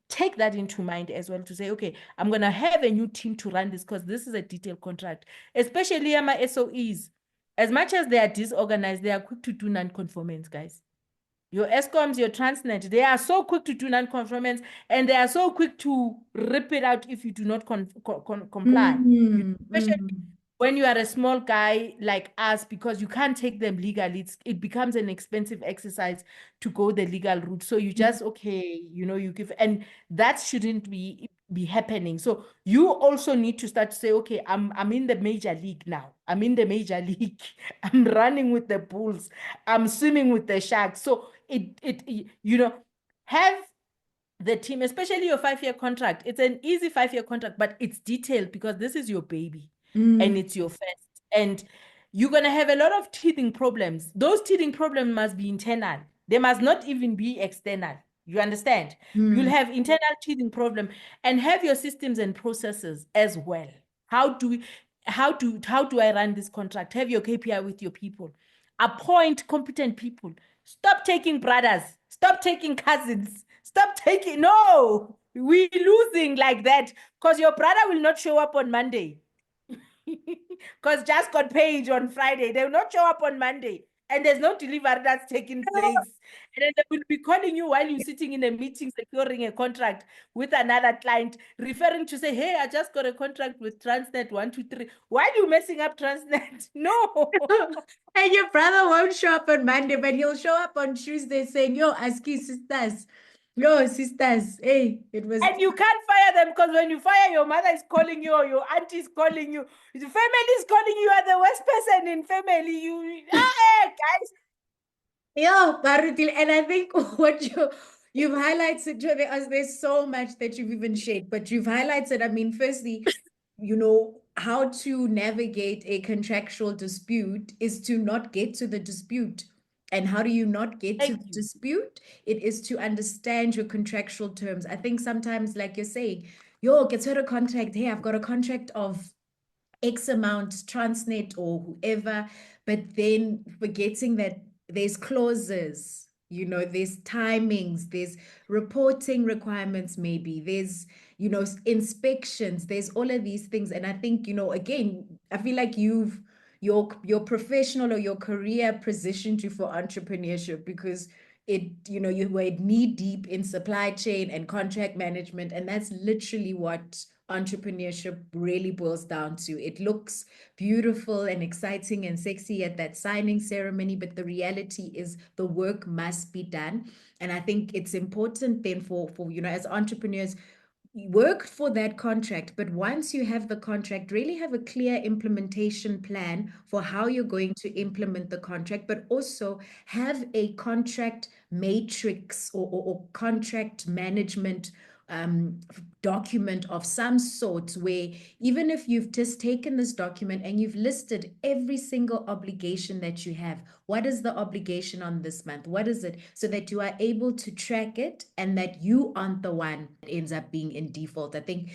take that into mind as well to say, okay, I'm going to have a new team to run this because this is a detailed contract, especially my SOEs. As much as they are disorganized, they are quick to do non-conformance, guys. Your ESCOMs, your Transnet, they are so quick to do non-conformance and they are so quick to rip it out if you do not comply. Especially when you are a small guy like us, because you can't take them legally, it becomes an expensive exercise to go the legal route. So you just, okay, you give, and that shouldn't be happening. So you also need to start to say, okay, I'm in the major league now. I'm in the major league. I'm running with the bulls. I'm swimming with the sharks. So have the team, especially your 5-year contract. It's an easy 5-year contract, but it's detailed because this is your baby and it's your first. And you're going to have a lot of teething problems. Those teething problems must be internal. They must not even be external. You understand? You'll have internal teething problem and have your systems and processes as well. How do I run this contract? Have your KPI with your people. Appoint competent people. Stop taking brothers. Stop taking cousins. Stop taking. No, we're losing like that because your brother will not show up on Monday because just got paid on Friday. They will not show up on Monday. And there's no delivery that's taking place. And then they will be calling you while you're sitting in a meeting, securing a contract with another client, referring to say, hey, I just got a contract with Transnet 123. Why are you messing up Transnet? No. And your brother won't show up on Monday, but he'll show up on Tuesday saying, yo, ASCII sisters. Yo, sisters. Hey, it was. And you can't fire them because when you fire, your mother is calling you or your auntie is calling you. The family is calling you. You are the worst person in family. Hey, guys. Yeah, Barutile. And I think what you've highlighted, there's so much that you've even shared, but you've highlighted, I mean, firstly, how to navigate a contractual dispute is to not get to the dispute. And how do you not get to Thank the you. dispute? It is to understand your contractual terms. I think sometimes, like you're saying, yo, get her a contract. Hey, I've got a contract of X amount, Transnet or whoever, but then forgetting that there's clauses, there's timings, there's reporting requirements, maybe there's, inspections, there's all of these things. And I think, again, I feel like your professional or your career positioned you for entrepreneurship because you were knee deep in supply chain and contract management, and that's literally what entrepreneurship really boils down to. It looks beautiful and exciting and sexy at that signing ceremony, but the reality is the work must be done. And I think it's important then for as entrepreneurs, work for that contract, but once you have the contract, really have a clear implementation plan for how you're going to implement the contract, but also have a contract matrix or contract management document of some sort, where even if you've just taken this document and you've listed every single obligation that you have, what is the obligation on this month? What is it? So that you are able to track it and that you aren't the one that ends up being in default. I think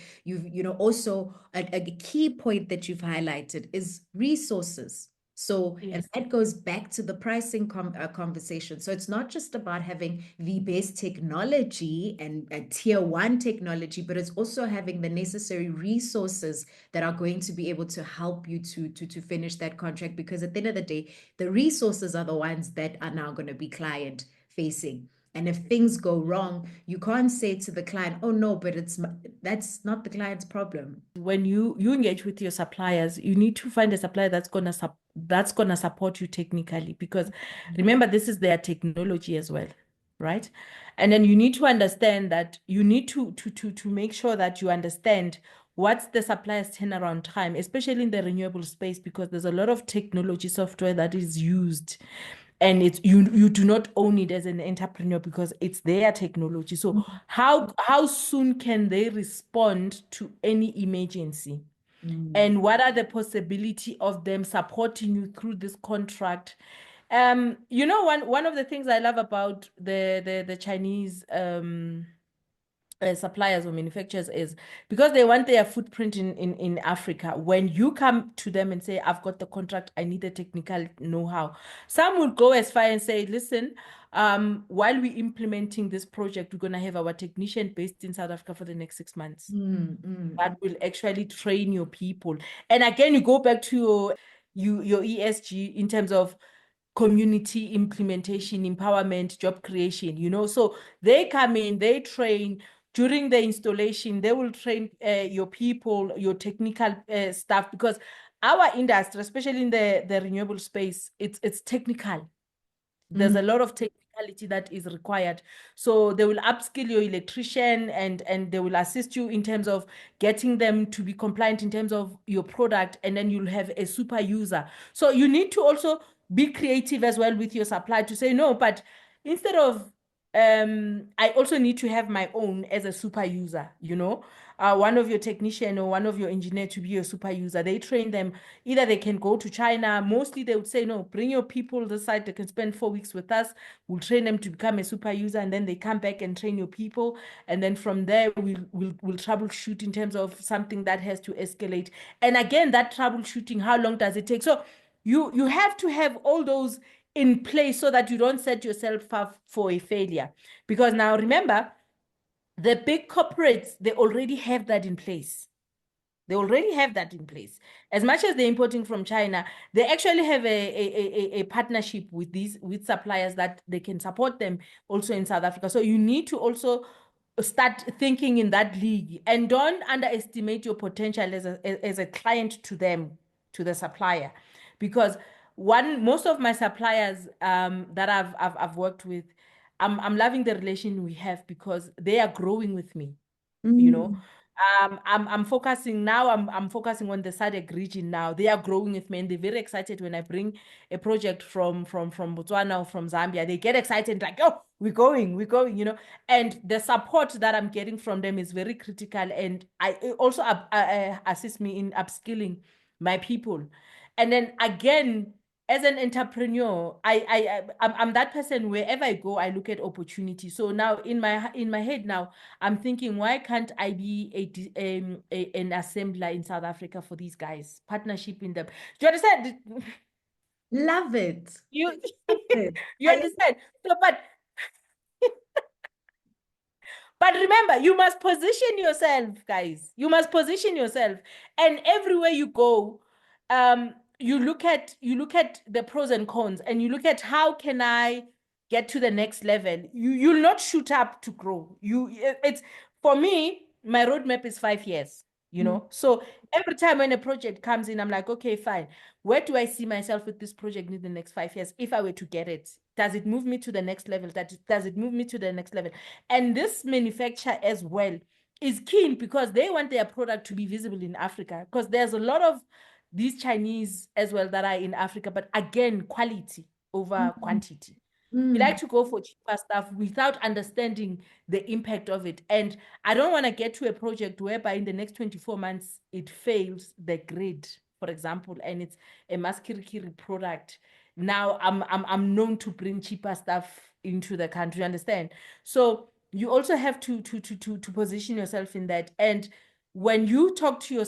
also a key point that you've highlighted is resources. So, and Yes. that goes back to the pricing conversation. So it's not just about having the best technology and tier one technology, but it's also having the necessary resources that are going to be able to help you to finish that contract. Because at the end of the day, the resources are the ones that are now going to be client facing. And if things go wrong, you can't say to the client, "Oh no, but that's not the client's problem." When you engage with your suppliers, you need to find a supplier that's gonna support you technically, because remember, this is their technology as well, right? And then you need to understand that you need to make sure that you understand what's the supplier's turnaround time, especially in the renewable space, because there's a lot of technology software that is used, and it's you do not own it as an entrepreneur because it's their technology. So how soon can they respond to any emergency? And what are the possibility of them supporting you through this contract? One of the things I love about the Chinese suppliers or manufacturers is because they want their footprint in Africa. When you come to them and say, I've got the contract, I need the technical know-how, some will go as far and say, listen, while we're implementing this project, we're going to have our technician based in South Africa for the next 6 months. That will actually train your people. And again, you go back to your ESG in terms of community implementation, empowerment, job creation, So they come in, they train. During the installation, they will train your people, your technical staff, because our industry, especially in the renewable space, it's technical. There's a lot of technicality that is required. So they will upskill your electrician, and they will assist you in terms of getting them to be compliant in terms of your product, and then you'll have a super user. So you need to also be creative as well with your supply to say, no, but instead of I also need to have my own as a super user. One of your technician or one of your engineer to be your super user. They train them. Either they can go to China. Mostly they would say, no, bring your people this side. They can spend 4 weeks with us. We'll train them to become a super user, and then they come back and train your people. And then from there, we'll troubleshoot in terms of something that has to escalate. And again, that troubleshooting, how long does it take? So you have to have all those in place so that you don't set yourself up for a failure. Because now remember, the big corporates, they already have that in place. They already have that in place. As much as they're importing from China, they actually have a partnership with suppliers that they can support them also in South Africa. So you need to also start thinking in that league, and don't underestimate your potential as a client to them, to the supplier. Because most of my suppliers that I've worked with, I'm loving the relation we have because they are growing with me, you know. Mm. I'm focusing now. I'm focusing on the SADC region now. They are growing with me, and they're very excited when I bring a project from Botswana or from Zambia. They get excited, like, oh, we're going, you know. And the support that I'm getting from them is very critical, and it also assist me in upskilling my people. And then again, as an entrepreneur, I'm that person. Wherever I go, I look at opportunity. So now in my head now, I'm thinking, why can't I be an assembler in South Africa for these guys? Partnership in them. Do you understand? Love it. You Love it. you understand? So, but remember, you must position yourself, guys. You must position yourself. And everywhere you go, you look at the pros and cons, and you look at how can I get to the next level. You'll not shoot up to grow. It's for me, my roadmap is 5 years, you Mm, know. So every time when a project comes in, I'm like, okay, fine. Where do I see myself with this project in the next 5 years? If I were to get it, does it move me to the next level? Does it move me to the next level? And this manufacturer as well is keen because they want their product to be visible in Africa, because there's a lot of these Chinese as well that are in Africa, but again, quality over mm, quantity. We mm. like to go for cheaper stuff without understanding the impact of it. And I don't want to get to a project whereby in the next 24 months it fails the grid, for example, and it's a Mmasikhirikhiri product. Now I'm known to bring cheaper stuff into the country, understand? So you also have to position yourself in that. And when you talk to your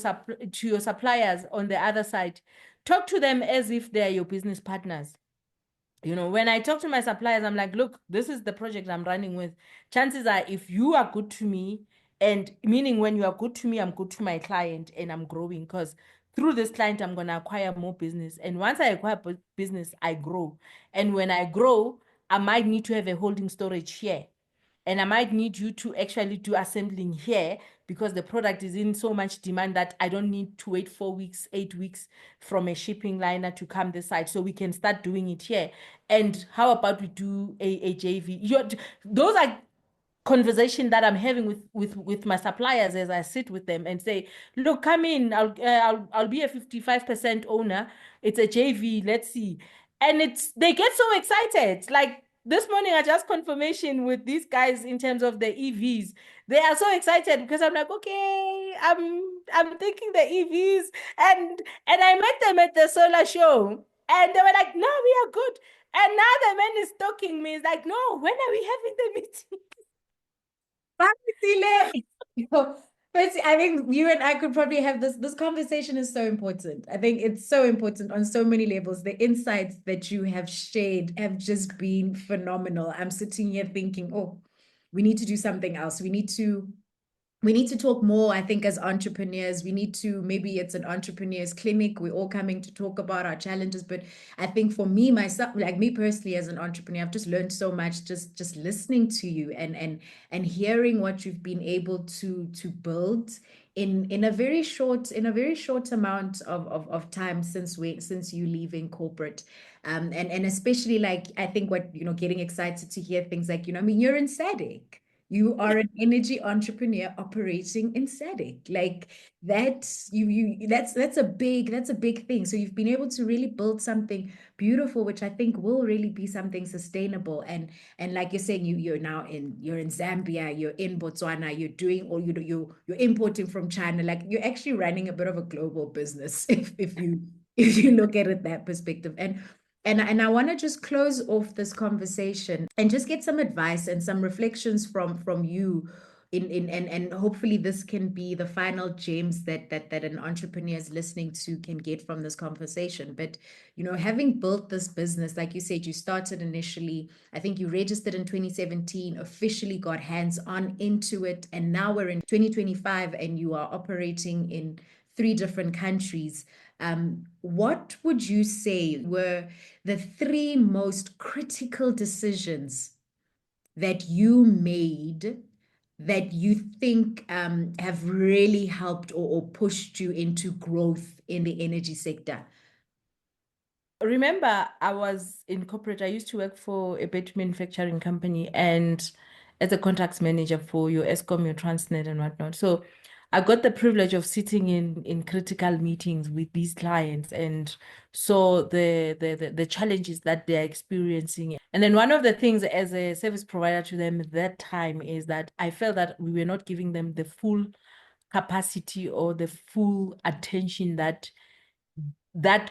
suppliers on the other side, talk to them as if they are your business partners. You know, when I talk to my suppliers, I'm like, look, this is the project I'm running with. Chances are, if you are good to me, and meaning when you are good to me, I'm good to my client and I'm growing, because through this client, I'm going to acquire more business. And once I acquire business, I grow. And when I grow, I might need to have a holding storage here. And I might need you to actually do assembling here, because the product is in so much demand that I don't need to wait 4 weeks, 8 weeks from a shipping liner to come this side. So we can start doing it here. And how about we do a JV? Those are conversation that I'm having with my suppliers as I sit with them and say, look, come in, I'll be a 55% owner. It's a JV, let's see. And they get so excited. Like this morning, I just confirmation with these guys in terms of the EVs. They are so excited because I'm like, okay, I'm thinking the EVs, and I met them at the solar show, and they were like, no, we are good. And now the man is stalking me. He's like, no, when are we having the meeting? Barutile. But I think you and I could probably have this conversation is so important. I think it's so important on so many levels. The insights that you have shared have just been phenomenal. I'm sitting here thinking, oh, we need to do something else. We need to talk more, I think, as entrepreneurs. We need to, maybe it's an entrepreneurs clinic. We're all coming to talk about our challenges. But I think for me, myself, like me personally as an entrepreneur, I've just learned so much just listening to you and hearing what you've been able to build in a very short amount of time since you leaving corporate. And especially, like, I think what, getting excited to hear things like, I mean, you're in SADC. You are an energy entrepreneur operating in SADC. Like that's a big thing. So you've been able to really build something beautiful, which I think will really be something sustainable. And like you're saying, you're in Zambia, you're in Botswana, you're doing, or you're importing from China. Like you're actually running a bit of a global business if you look at it that perspective. And I want to just close off this conversation and just get some advice and some reflections from you and hopefully this can be the final gems that an entrepreneur is listening to can get from this conversation. But having built this business, like you said, you started initially, I think you registered in 2017, officially got hands-on into it, and now we're in 2025 and you are operating in 3 different countries. What would you say were the 3 most critical decisions that you made that you think have really helped or pushed you into growth in the energy sector? Remember, I was in corporate. I used to work for a battery manufacturing company and as a contracts manager for your Eskom, your Transnet, and whatnot. So I got the privilege of sitting in critical meetings with these clients and saw the challenges that they're experiencing. And then one of the things as a service provider to them at that time is that I felt that we were not giving them the full capacity or the full attention that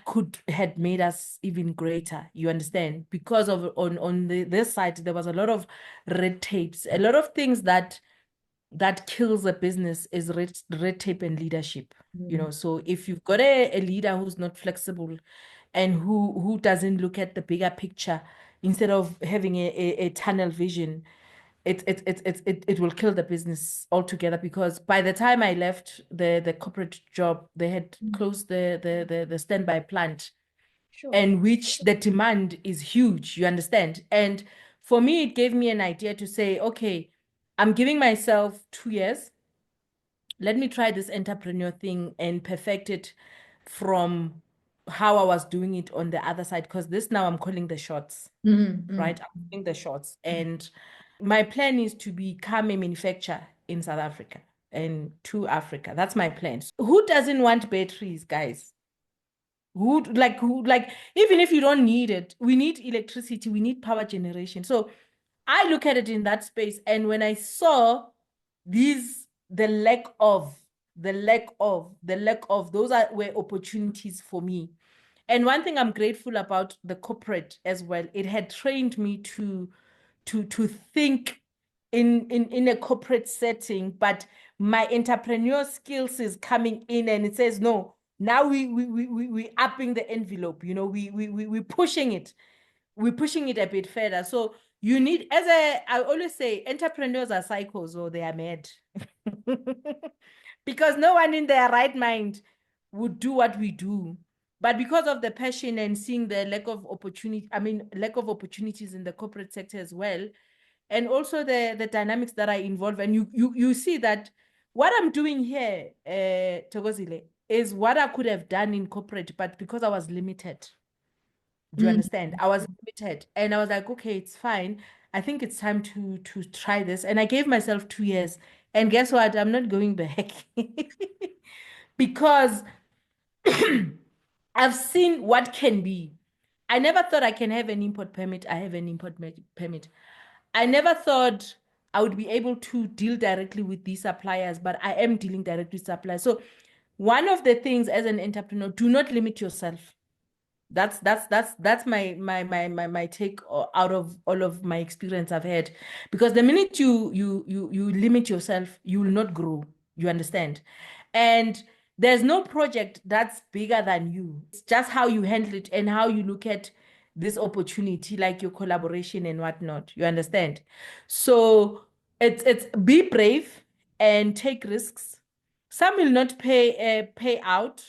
could had made us even greater, you understand, because of on this side there was a lot of red tapes, a lot of things that kills a business is red tape and leadership. You know, so if you've got a leader who's not flexible and who doesn't look at the bigger picture, instead of having a tunnel vision, it will kill the business altogether, because by the time I left the corporate job, they had closed the standby plant, Sure. and which the demand is huge, you understand? And for me, it gave me an idea to say, okay, I'm giving myself 2 years. Let me try this entrepreneur thing and perfect it from how I was doing it on the other side, because this now I'm calling the shots, right? I'm calling the shots. And my plan is to become a manufacturer in South Africa and to Africa. That's my plan. Who doesn't want batteries, guys? Who like, even if you don't need it, we need electricity, we need power generation. So I look at it in that space, and when I saw the lack of those were opportunities for me. And one thing I'm grateful about the corporate as well, it had trained me to think in a corporate setting, but my entrepreneur skills is coming in and it says, no, now we upping the envelope, you know, we pushing it. We're pushing it a bit further. So you need, I always say, entrepreneurs are psychos or they are mad. Because no one in their right mind would do what we do. But because of the passion and seeing the lack of opportunities in the corporate sector as well, and also the dynamics that are involved, and you see that what I'm doing here, Thokozile, is what I could have done in corporate, but because I was limited. Do you understand? I was limited, and I was like, okay, it's fine. I think it's time to try this. And I gave myself 2 years. And guess what? I'm not going back. Because I've seen what can be. I never thought I can have an import permit. I have an import permit. I never thought I would be able to deal directly with these suppliers, but I am dealing directly with suppliers. So one of the things as an entrepreneur, do not limit yourself. That's my take out of all of my experience I've had. Because the minute you limit yourself, you will not grow. You understand? And there's no project that's bigger than you. It's just how you handle it and how you look at this opportunity, like your collaboration and whatnot. You understand? So it's be brave and take risks. Some will not pay out,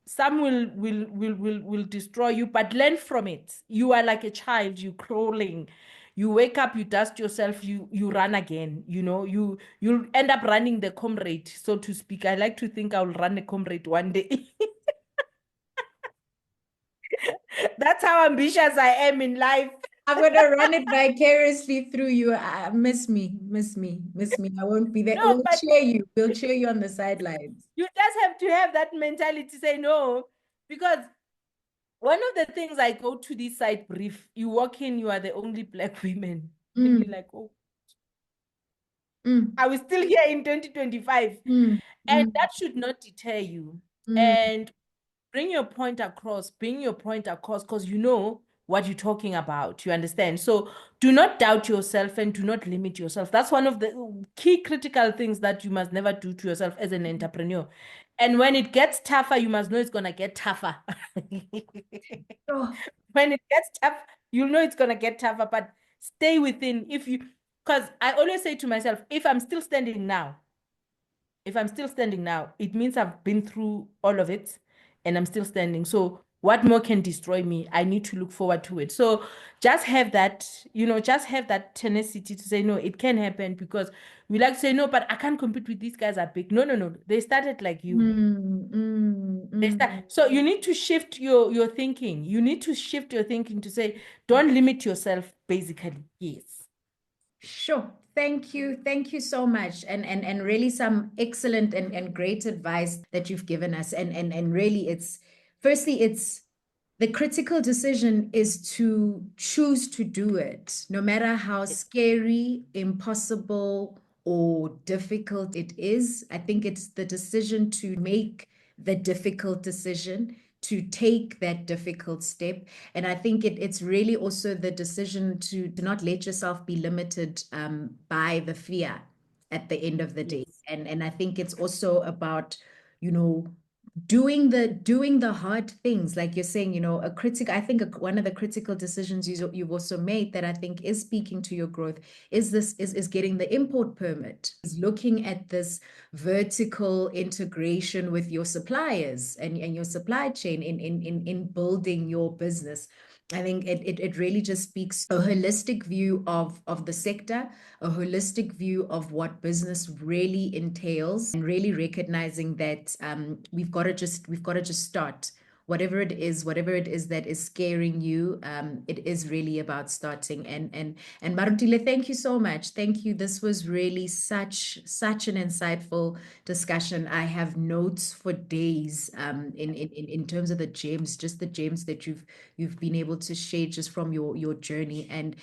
some will destroy you, but learn from it. You are like a child, you crawling, you wake up, you dust yourself, you run again, you know, you'll end up running the comrade, so to speak. I like to think I'll run a comrade one day. That's how ambitious I am in life. I'm gonna run it vicariously through you. Miss me, miss me, miss me. I won't be there. No, We'll but cheer you. We'll cheer you on the sidelines. you just have to have that mentality to say no. Because one of the things, I go to this site brief, you walk in, you are the only Black women. And you're like, oh, are we still here in 2025? And that should not deter you. And bring your point across, because you know what you're talking about. You understand? So do not doubt yourself and do not limit yourself. That's one of the key critical things that you must never do to yourself as an entrepreneur. And when it gets tougher, you must know it's going to get tougher. Oh. When it gets tough, you'll know it's going to get tougher, but stay within. Because I always say to myself, if I'm still standing now, it means I've been through all of it and I'm still standing. So what more can destroy me? I need to look forward to it. So just have that, just have that tenacity to say, no, it can happen, because we like to say, no, but I can't compete with these guys are big. No, no, no. They started like you. So you need to shift your thinking. You need to shift your thinking to say, don't limit yourself, basically. Yes. Sure. Thank you. Thank you so much. And really some excellent and great advice that you've given us. And really it's the critical decision is to choose to do it, no matter how scary, impossible, or difficult it is. I think it's the decision to make the difficult decision, to take that difficult step. And I think it's really also the decision to not let yourself be limited by the fear at the end of the day. And I think it's also about, doing the hard things, like you're saying, I think one of the critical decisions you've also made that I think is speaking to your growth is getting the import permit, is looking at this vertical integration with your suppliers and your supply chain in building your business. I think it really just speaks a holistic view of the sector, a holistic view of what business really entails, and really recognizing that we've got to just start. Whatever it is that is scaring you, it is really about starting. And Barutile, thank you so much. Thank you. This was really such an insightful discussion. I have notes for days in terms of the gems, just the gems that you've been able to share just from your journey. And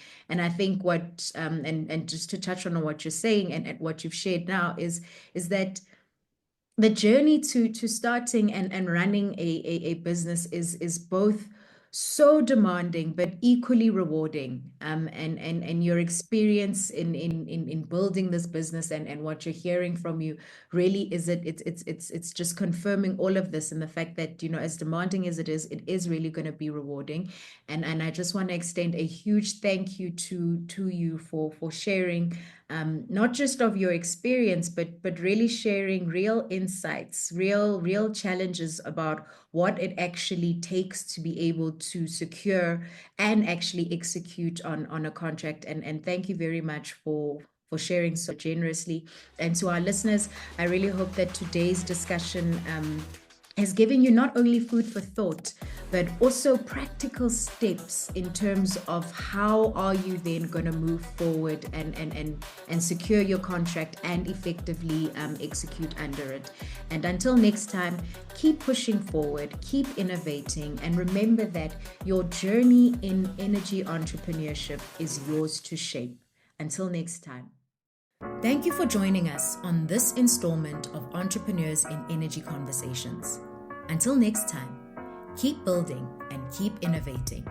I think what and just to touch on what you're saying and what you've shared now is that the journey to starting and running a business is both so demanding but equally rewarding. And your experience in building this business and what you're hearing from you really it's just confirming all of this, and the fact that, as demanding as it is really going to be rewarding. And I just want to extend a huge thank you to you for sharing not just of your experience, but really sharing real insights, real challenges about what it actually takes to be able to secure and actually execute on a contract. And thank you very much for sharing so generously. And to our listeners, I really hope that today's discussion has given you not only food for thought, but also practical steps in terms of how are you then going to move forward and secure your contract and effectively execute under it. And until next time, keep pushing forward, keep innovating, and remember that your journey in energy entrepreneurship is yours to shape. Until next time. Thank you for joining us on this installment of Entrepreneurs in Energy Conversations. Until next time, keep building and keep innovating.